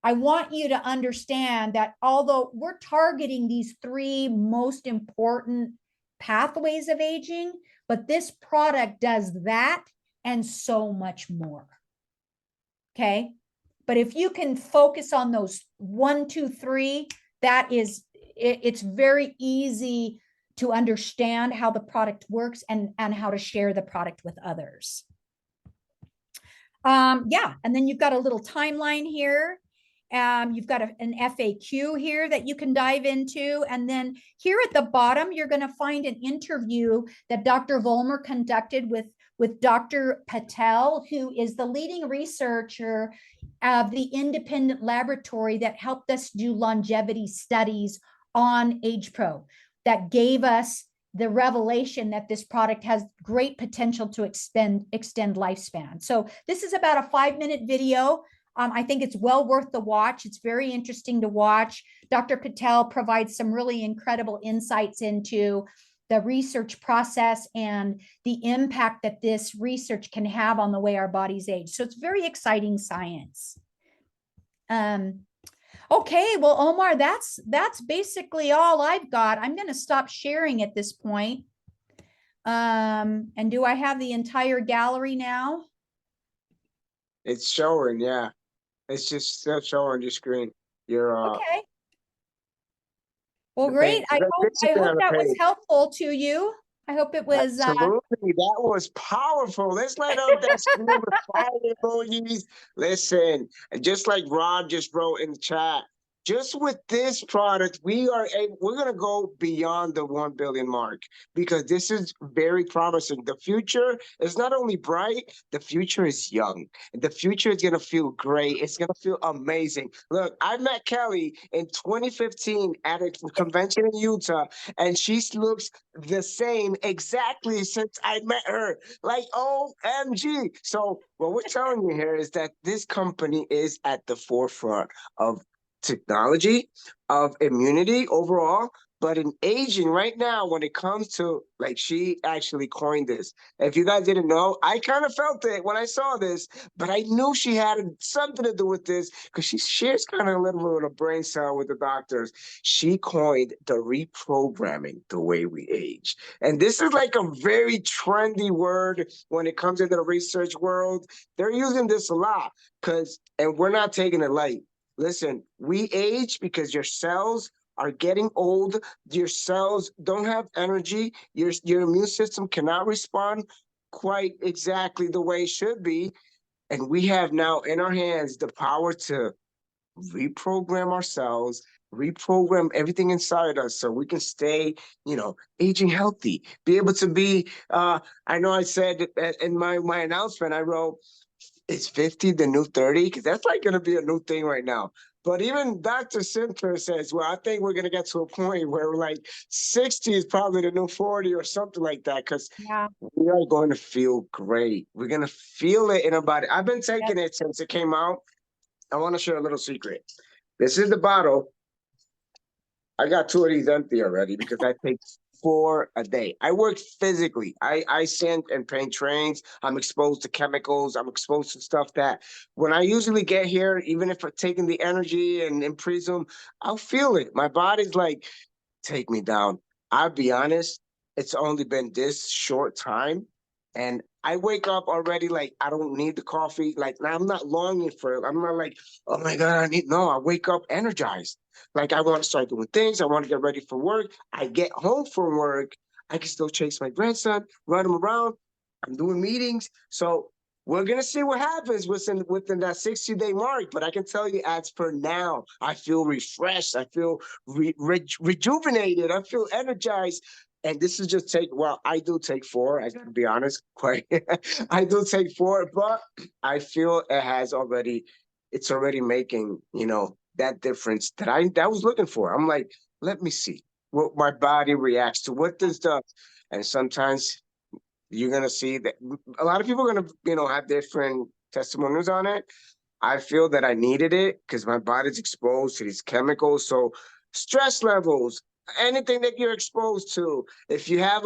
I want you to understand that although we're targeting these 3 most important pathways of aging, but this product does that and so much more. Okay. But if you can focus on those 1, 2, 3, that is, it's very easy to understand how the product works and how to share the product with others. Yeah, and then you've got a little timeline here. You've got an FAQ here that you can dive into. And then here at the bottom, you're going to find an interview that Dr. Volmer conducted with Dr. Patel, who is the leading researcher of the independent laboratory that helped us do longevity studies on AgePro, that gave us the revelation that this product has great potential to extend lifespan. So this is about a 5-minute video. I think it's well worth the watch. It's very interesting to watch. Dr. Patel provides some really incredible insights into the research process and the impact that this research can have on the way our bodies age. So it's very exciting science. Okay, well, Omar, that's basically all I've got. I'm going to stop sharing at this point. And do I have the entire gallery now? It's showing, yeah. It's just still showing your screen. Your okay. Well, great. I hope that was helpful to you. I hope it was. Absolutely, that was powerful. Let's light up that screen with fire emojis. Listen, just like Rod just wrote in the chat, just with this product, we're gonna go beyond the 1 billion mark because this is very promising. The future is not only bright, the future is young. The future is gonna feel great. It's gonna feel amazing. Look, I met Kelly in 2015 at a convention in Utah, and she looks the same exactly since I met her. Like, OMG. So what we're telling you here is that this company is at the forefront of technology, of immunity overall, but in aging right now, when it comes to, like, she actually coined this. If you guys didn't know, I kind of felt it when I saw this, but I knew she had something to do with this because she shares kind of a little bit of a brain cell with the doctors. She coined the reprogramming the way we age. And this is like a very trendy word when it comes into the research world. They're using this a lot and we're not taking it light. Listen, we age because your cells are getting old. Your cells don't have energy. Your immune system cannot respond quite exactly the way it should be. And we have now in our hands the power to reprogram ourselves, reprogram everything inside us so we can stay, aging healthy, be able to be, I know I said in my announcement, I wrote, is 50 the new 30? Because that's like going to be a new thing right now. But even Dr. Sinclair says, well, I think we're going to get to a point where we're like 60 is probably the new 40 or something like that, because we are going to feel great. We're going to feel it in our body. I've been taking it since it came out. I want to share a little secret. This is the bottle. I got 2 of these empty already because I take 4 a day. I work physically. I sand and paint trains. I'm exposed to chemicals. I'm exposed to stuff that when I usually get here, even if I'm taking the energy and in Prism, I'll feel it. My body's like, take me down. I'll be honest, it's only been this short time. And I wake up already like, I don't need the coffee. Like, I'm not longing for it. I'm not like, oh my God, I wake up energized. Like, I want to start doing things. I want to get ready for work. I get home from work. I can still chase my grandson, run him around. I'm doing meetings. So we're going to see what happens within that 60-day mark. But I can tell you, as per now, I feel refreshed. I feel rejuvenated. I feel energized. And this is just I do take 4, I gotta be honest, I do take 4, but I feel it's already making, that difference that I was looking for. I'm like, let me see what my body reacts to, what this does. And sometimes you're gonna see that a lot of people are gonna, have different testimonials on it. I feel that I needed it because my body's exposed to these chemicals. So stress levels, anything that you're exposed to, if you have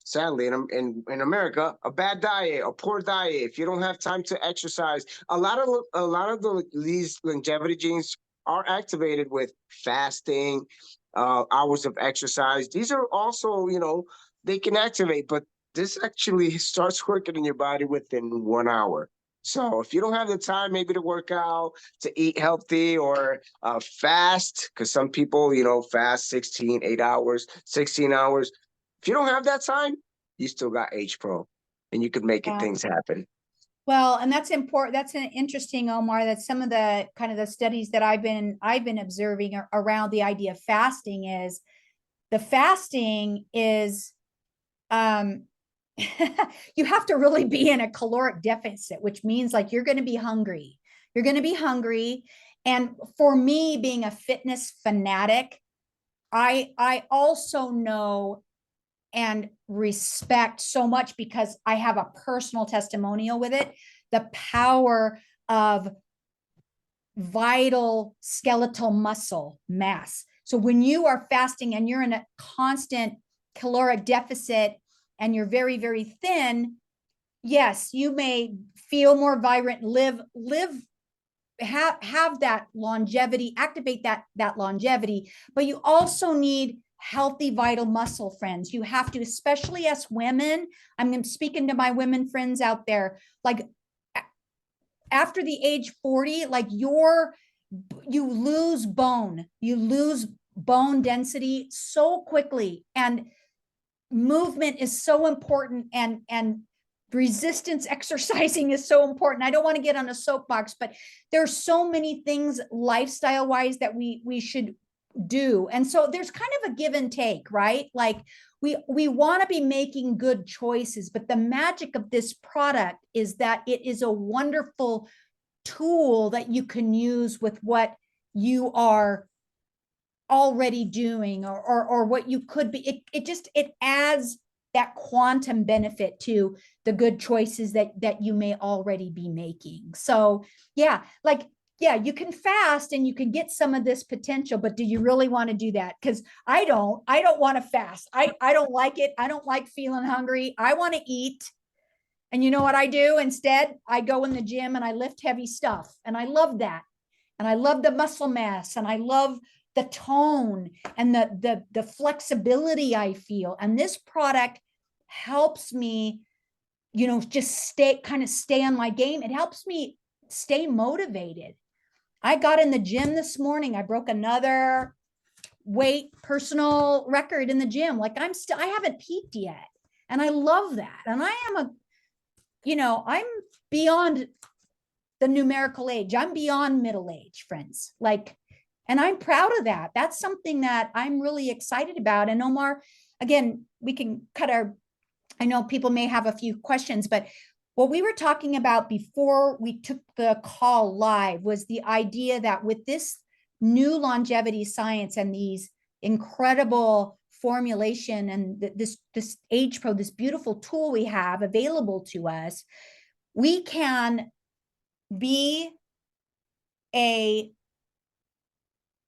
sadly in America, a bad diet, a poor diet, if you don't have time to exercise, a lot of these longevity genes are activated with fasting, hours of exercise. These are also, they can activate, but this actually starts working in your body within 1 hour. So if you don't have the time, maybe to work out, to eat healthy, or fast, because some people, fast 8 hours, 16 hours. If you don't have that time, you still got H Pro, and you could make it Yeah. things happen. Well, and that's important. That's an interesting, Omar. That's some of the kind of the studies that I've been observing around the idea of fasting is the fasting is um you have to really be in a caloric deficit, which means like you're going to be hungry. You're going to be hungry. And for me, being a fitness fanatic, I also know and respect so much because I have a personal testimonial with it, the power of vital skeletal muscle mass. So when you are fasting and you're in a constant caloric deficit and you're very, very thin, yes, you may feel more vibrant, have that longevity, activate that longevity, but you also need healthy vital muscle, friends. You have to, especially as women. I'm speaking to my women friends out there, like after the age 40, like you lose bone density so quickly, and movement is so important, and resistance exercising is so important. I don't want to get on a soapbox, but there's so many things lifestyle wise that we should do. And so there's kind of a give and take, right? Like we want to be making good choices, but the magic of this product is that it is a wonderful tool that you can use with what you are already doing, or what you could be. It adds that quantum benefit to the good choices that you may already be making. So yeah, like yeah, you can fast and you can get some of this potential, but do you really want to do that? Because I don't want to fast. I don't like it. I don't like feeling hungry. I want to eat. And you know what I do instead? I go in the gym and I lift heavy stuff, and I love that. And I love the muscle mass, and I love the tone and the flexibility I feel. And this product helps me, just stay on my game. It helps me stay motivated. I got in the gym this morning. I broke another weight personal record in the gym. Like I haven't peaked yet. And I love that. And I am I'm beyond the numerical age. I'm beyond middle age, friends. Like, and I'm proud of that. That's something that I'm really excited about. And Omar, again, we can I know people may have a few questions, but what we were talking about before we took the call live was the idea that with this new longevity science and these incredible formulation and this Age Pro, this beautiful tool we have available to us, we can be a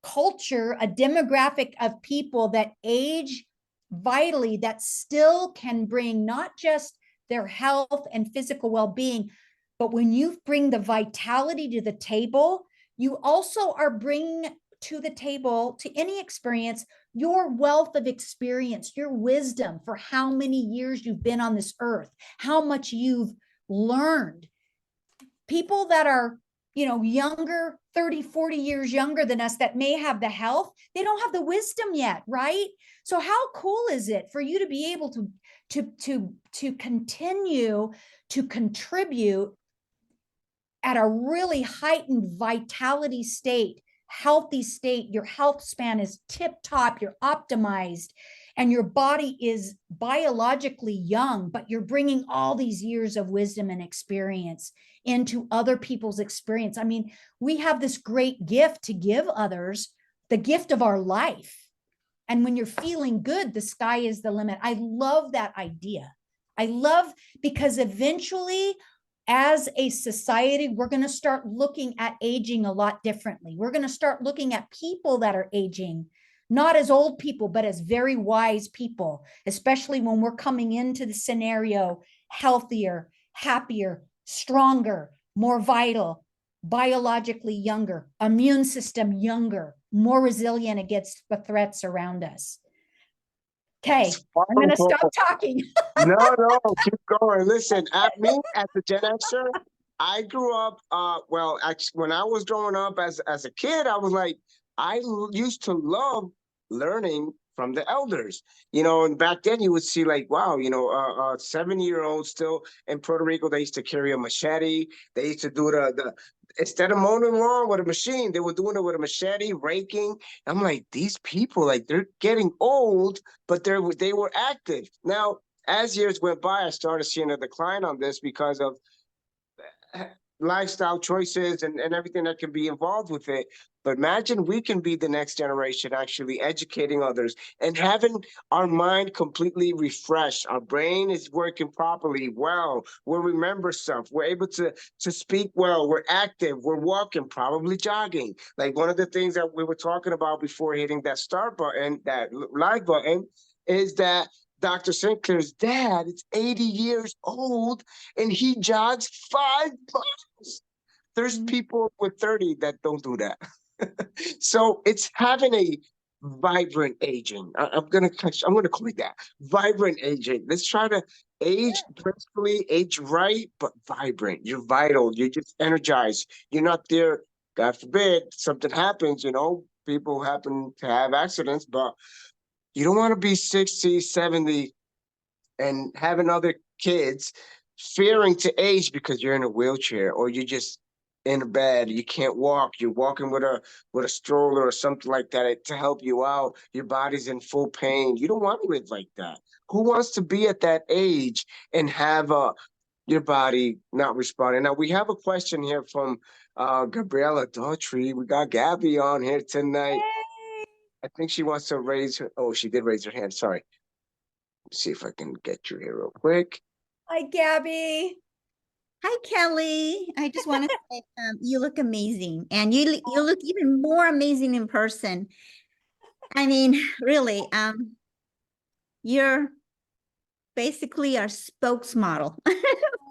culture, a demographic of people that age vitally, that still can bring not just their health and physical well-being, but when you bring the vitality to the table, you also are bringing to the table, to any experience, your wealth of experience, your wisdom for how many years you've been on this earth, how much you've learned. People that are younger, 30, 40 years younger than us, that may have the health, they don't have the wisdom yet, right? So how cool is it for you to be able to continue to contribute at a really heightened vitality state, healthy state? Your health span is tip top, you're optimized, and your body is biologically young, but you're bringing all these years of wisdom and experience into other people's experience. I mean, we have this great gift to give others, the gift of our life. And when you're feeling good, the sky is the limit. I love that idea. Because eventually, as a society, we're going to start looking at aging a lot differently. We're going to start looking at people that are aging, not as old people, but as very wise people, especially when we're coming into the scenario healthier, happier, stronger, more vital, biologically younger, immune system younger, more resilient against the threats around us. Okay, I'm going to stop talking. No, keep going. Listen, at me, as a Gen Xer, I grew up, well, actually, when I was growing up as a kid, I was like, used to love learning from the elders, and back then you would see like, wow, 7-year-old still in Puerto Rico, they used to carry a machete. They used to do instead of mowing lawn with a machine, they were doing it with a machete, raking. I'm like, these people, like, they're getting old, but they were active. Now, as years went by, I started seeing a decline on this because of lifestyle choices and everything that can be involved with it. But imagine we can be the next generation actually educating others and having our mind completely refreshed. Our brain is working properly, well. We'll remember stuff. We're able to speak well. We're active. We're walking, probably jogging. Like one of the things that we were talking about before hitting that start button, that live button, is that Dr. Sinclair's dad is 80 years old and he jogs 5 miles. There's people with 30 that don't do that. So it's having a vibrant aging. I'm gonna call it that. Vibrant aging. Let's try to age gracefully, age right, but vibrant. You're vital. You're just energized. You're not there. God forbid something happens. People happen to have accidents, but you don't want to be 60, 70 and having other kids fearing to age because you're in a wheelchair or you're just in a bed, you can't walk, you're walking with a stroller or something like that to help you out. Your body's in full pain. You don't want to live like that. Who wants to be at that age and have your body not responding? Now we have a question here from Gabriella Daughtry. We got Gabby on here tonight. Yay. I think she wants to raise her. Oh, she did raise her hand. Sorry. Let's see if I can get you here real quick. Hi, Gabby. Hi, Kelly. I just want to say you look amazing, and you look even more amazing in person. I mean, really, you're basically our spokesmodel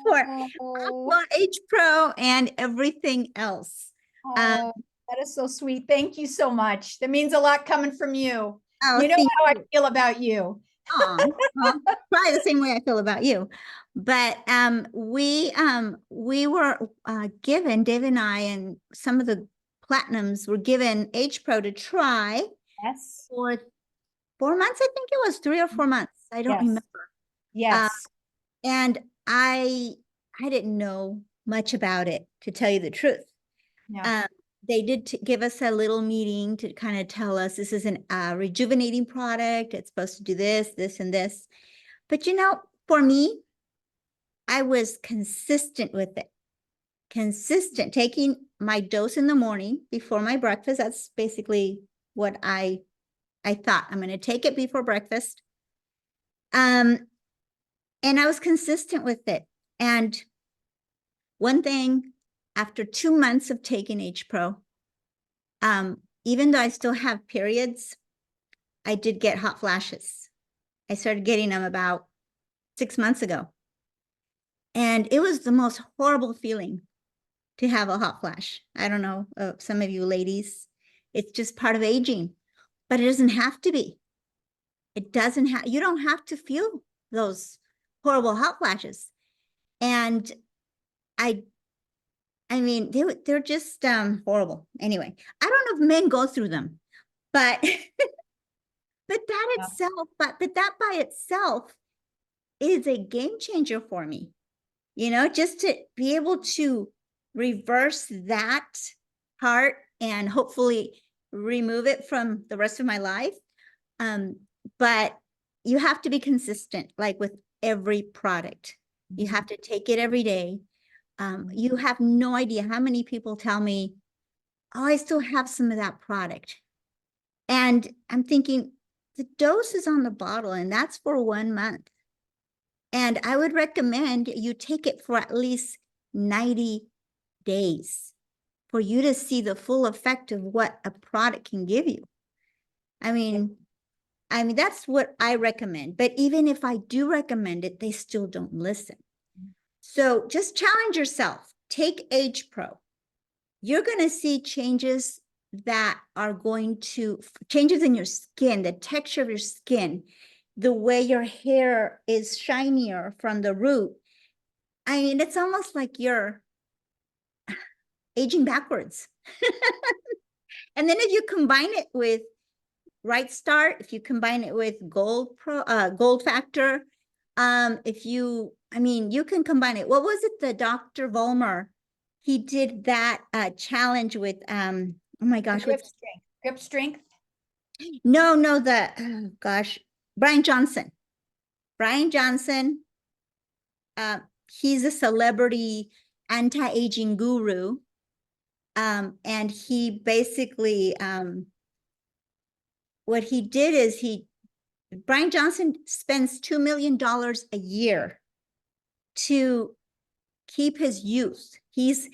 for H Pro and everything else. That is so sweet. Thank you so much. That means a lot coming from you. Oh, You know how I feel about you. Well, probably the same way I feel about you. But we were given, Dave and I and some of the platinums were given H Pro to try Yes. for 4 months. I think it was 3 or 4 months. I don't remember. Yes. And I didn't know much about it, to tell you the truth. Yeah. They did give us a little meeting to kind of tell us this is a rejuvenating product. It's supposed to do this, this, and this. But for me, I was consistent with it. Consistent, taking my dose in the morning before my breakfast. That's basically what I thought. I'm going to take it before breakfast. And I was consistent with it. And one thing, after 2 months of taking H Pro, even though I still have periods, I did get hot flashes. I started getting them about 6 months ago. And it was the most horrible feeling to have a hot flash. I don't know, some of you ladies, it's just part of aging, but it doesn't have to be. It doesn't have, you don't have to feel those horrible hot flashes. And I mean, they're just horrible. Anyway, I don't know if men go through them, but but that by itself is a game changer for me. Just to be able to reverse that part and hopefully remove it from the rest of my life. But you have to be consistent, like with every product. You have to take it every day. You have no idea how many people tell me, oh, I still have some of that product. And I'm thinking, the dose is on the bottle and that's for 1 month. And I would recommend you take it for at least 90 days for you to see the full effect of what a product can give you. I mean, that's what I recommend. But even if I do recommend it, they still don't listen. So just challenge yourself. Take H Pro. You're going to see changes that are changes in your skin, the texture of your skin, the way your hair is shinier from the root. I mean, it's almost like you're aging backwards. And then if you combine it with Right Start, if you combine it with Gold Factor, if you, I mean, you can combine it. What was it? The Dr. Volmer, he did that challenge with, oh my gosh, Grip strength. Grip strength. no, oh gosh, Brian Johnson. Brian Johnson, he's a celebrity anti-aging guru. And he basically, what he did is Brian Johnson spends $2 million a year to keep his youth. He's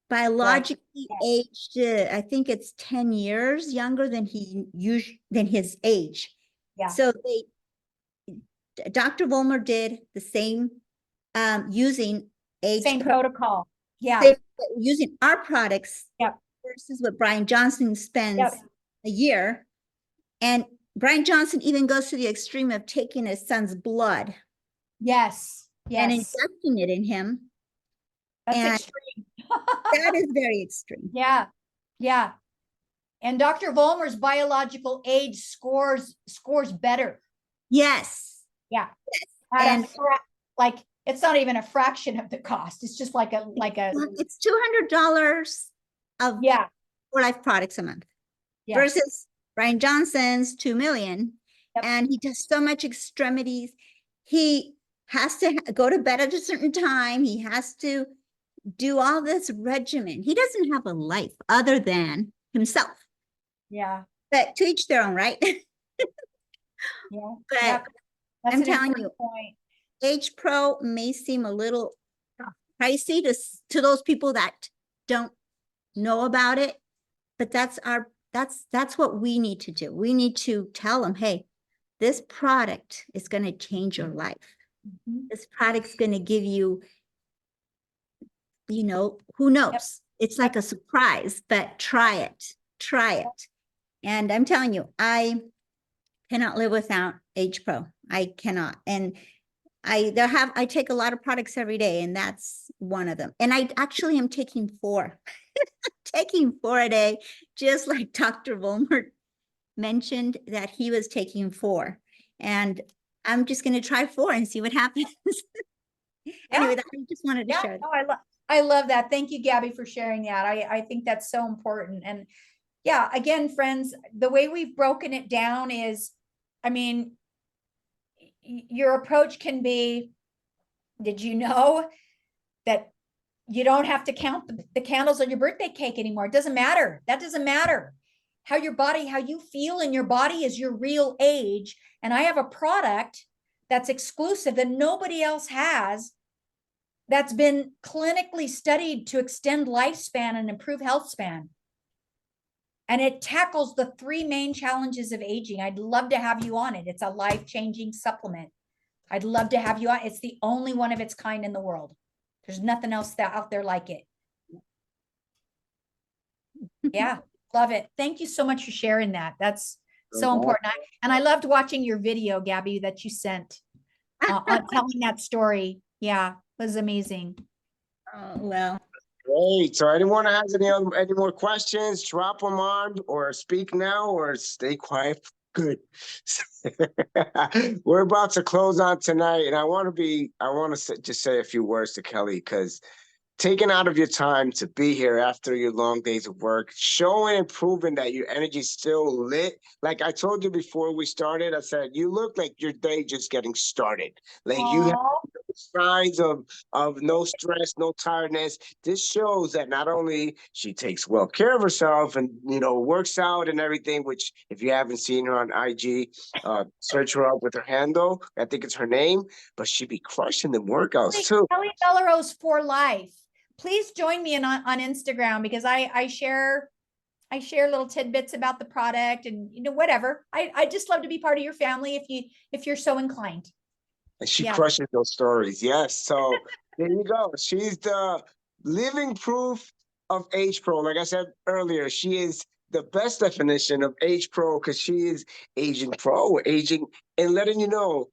biologically aged, I think it's 10 years younger than his age. Yeah. So Dr. Volmer did the same, using Same protocol. Yeah. Using our products. Yep. Versus what Brian Johnson spends Yep. a year. And Brian Johnson even goes to the extreme of taking his son's blood. Yes. Yes. And injecting it in him. That's extreme. That is very extreme. Yeah. Yeah. And Dr. Volmer's biological age scores better. Yes. Yeah. Yes. And like, it's not even a fraction of the cost. It's just like a it's $200 of for life products a month versus Brian Johnson's $2 million. Yep. And he does so much extremities. He has to go to bed at a certain time. He has to do all this regimen. He doesn't have a life other than himself. Yeah. But to each their own, right? Yeah. But I'm telling you, Age Pro may seem a little pricey to those people that don't know about it, but that's what we need to do. We need to tell them, hey, this product is going to change your life. Mm-hmm. This product's going to give you, who knows? Yep. It's like a surprise, but try it. And I'm telling you, I cannot live without Age Pro. I cannot. And I take a lot of products every day, and that's one of them. And I actually am taking 4. Taking 4 a day, just like Dr. Volmer mentioned that he was taking 4. And I'm just going to try 4 and see what happens. Anyway, I just wanted to share that. No, I love that. Thank you, Gabby, for sharing that. I think that's so important. And yeah, again, friends, the way we've broken it down is, I mean, your approach can be, did you know that you don't have to count the candles on your birthday cake anymore? It doesn't matter. That doesn't matter. How you feel in your body is your real age. And I have a product that's exclusive that nobody else has, that's been clinically studied to extend lifespan and improve health span. And it tackles the 3 main challenges of aging. I'd love to have you on it. It's a life-changing supplement. I'd love to have you on. It's the only one of its kind in the world. There's nothing else out there like it. Yeah, love it. Thank you so much for sharing that. That's so important. And I loved watching your video, Gabby, that you sent on telling that story. Yeah, it was amazing. Oh, well. Great. So anyone has any more questions, drop them on or speak now or stay quiet. Good. We're about to close on tonight, and I want to just say a few words to Kelly, because taking out of your time to be here after your long days of work, showing and proving that your energy's still lit. Like I told you before we started, I said, you look like your day just getting started. Like you have signs of no stress, no tiredness. This shows that not only she takes well care of herself and, works out and everything, which if you haven't seen her on IG, search her up with her handle. I think it's her name, but she be crushing them workouts too. Kelly Bellerose for life. Please join me on Instagram, because I share little tidbits about the product and whatever. I just love to be part of your family if you're so inclined. And she crushes those stories. Yes. So there you go. She's the living proof of Age Pro. Like I said earlier, she is the best definition of Age Pro, because she is aging pro, aging and letting you know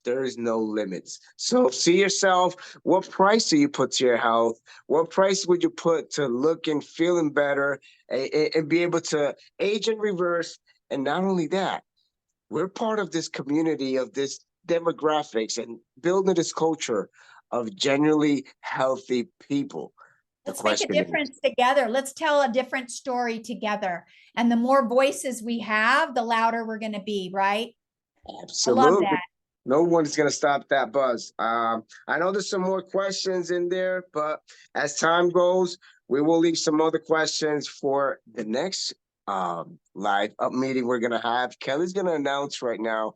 there is no limits. So see yourself, what price do you put to your health? What price would you put to looking, feeling better, and be able to age in reverse? And not only that, we're part of this community, of this demographics, and building this culture of genuinely healthy people. The Let's make a question is, difference together. Let's tell a different story together. And the more voices we have, the louder we're going to be, right? I love absolutely. that. No one's gonna stop that buzz. I know there's some more questions in there, but as time goes, we will leave some other questions for the next live up meeting we're gonna have. Kelly's gonna announce right now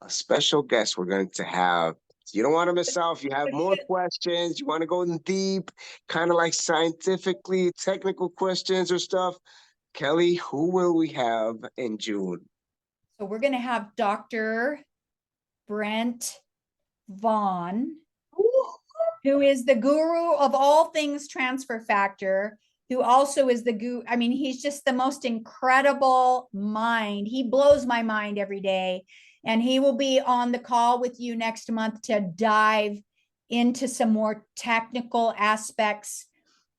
a special guest we're going to have. You don't want to miss out. If you have more questions, you want to go in deep, kind of like scientifically technical questions or stuff, Kelly, who will we have in June? So we're going to have Dr. Brent Vaughn, who is the guru of all things transfer factor, who also is the guru. I mean, he's just the most incredible mind. He blows my mind every day. And he will be on the call with you next month to dive into some more technical aspects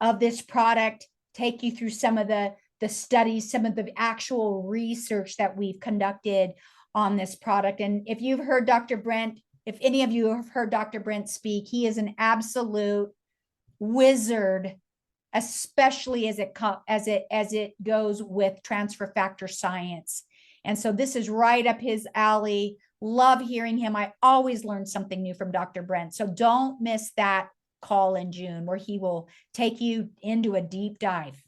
of this product, take you through some of the studies, some of the actual research that we've conducted on this product. And if you've heard Dr. Brent, if any of you have heard Dr. Brent speak, he is an absolute wizard, especially as it goes with transfer factor science. And so this is right up his alley. Love hearing him. I always learn something new from Dr. Brent. So don't miss that call in June where he will take you into a deep dive.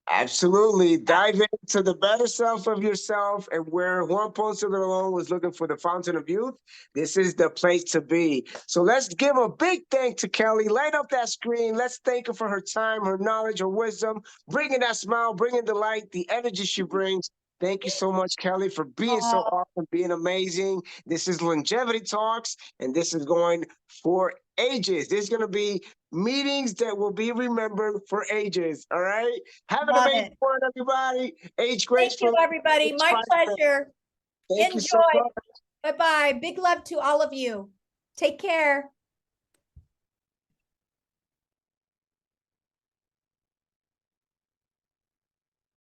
Absolutely. Dive into the better self of yourself, and where Juan Ponce de Leon was looking for the fountain of youth, this is the place to be. So let's give a big thank to Kelly. Light up that screen. Let's thank her for her time, her knowledge, her wisdom, bringing that smile, bringing the light, the energy she brings. Thank you so much, Kelly, for being so awesome, being amazing. This is Longevity Talks, and this is going for ages. There's going to be meetings that will be remembered for ages. All right. Have an amazing one, everybody. Age graceful. Thank you, everybody. My pleasure. Thank you so Enjoy. much. Bye-bye. Big love to all of you. Take care.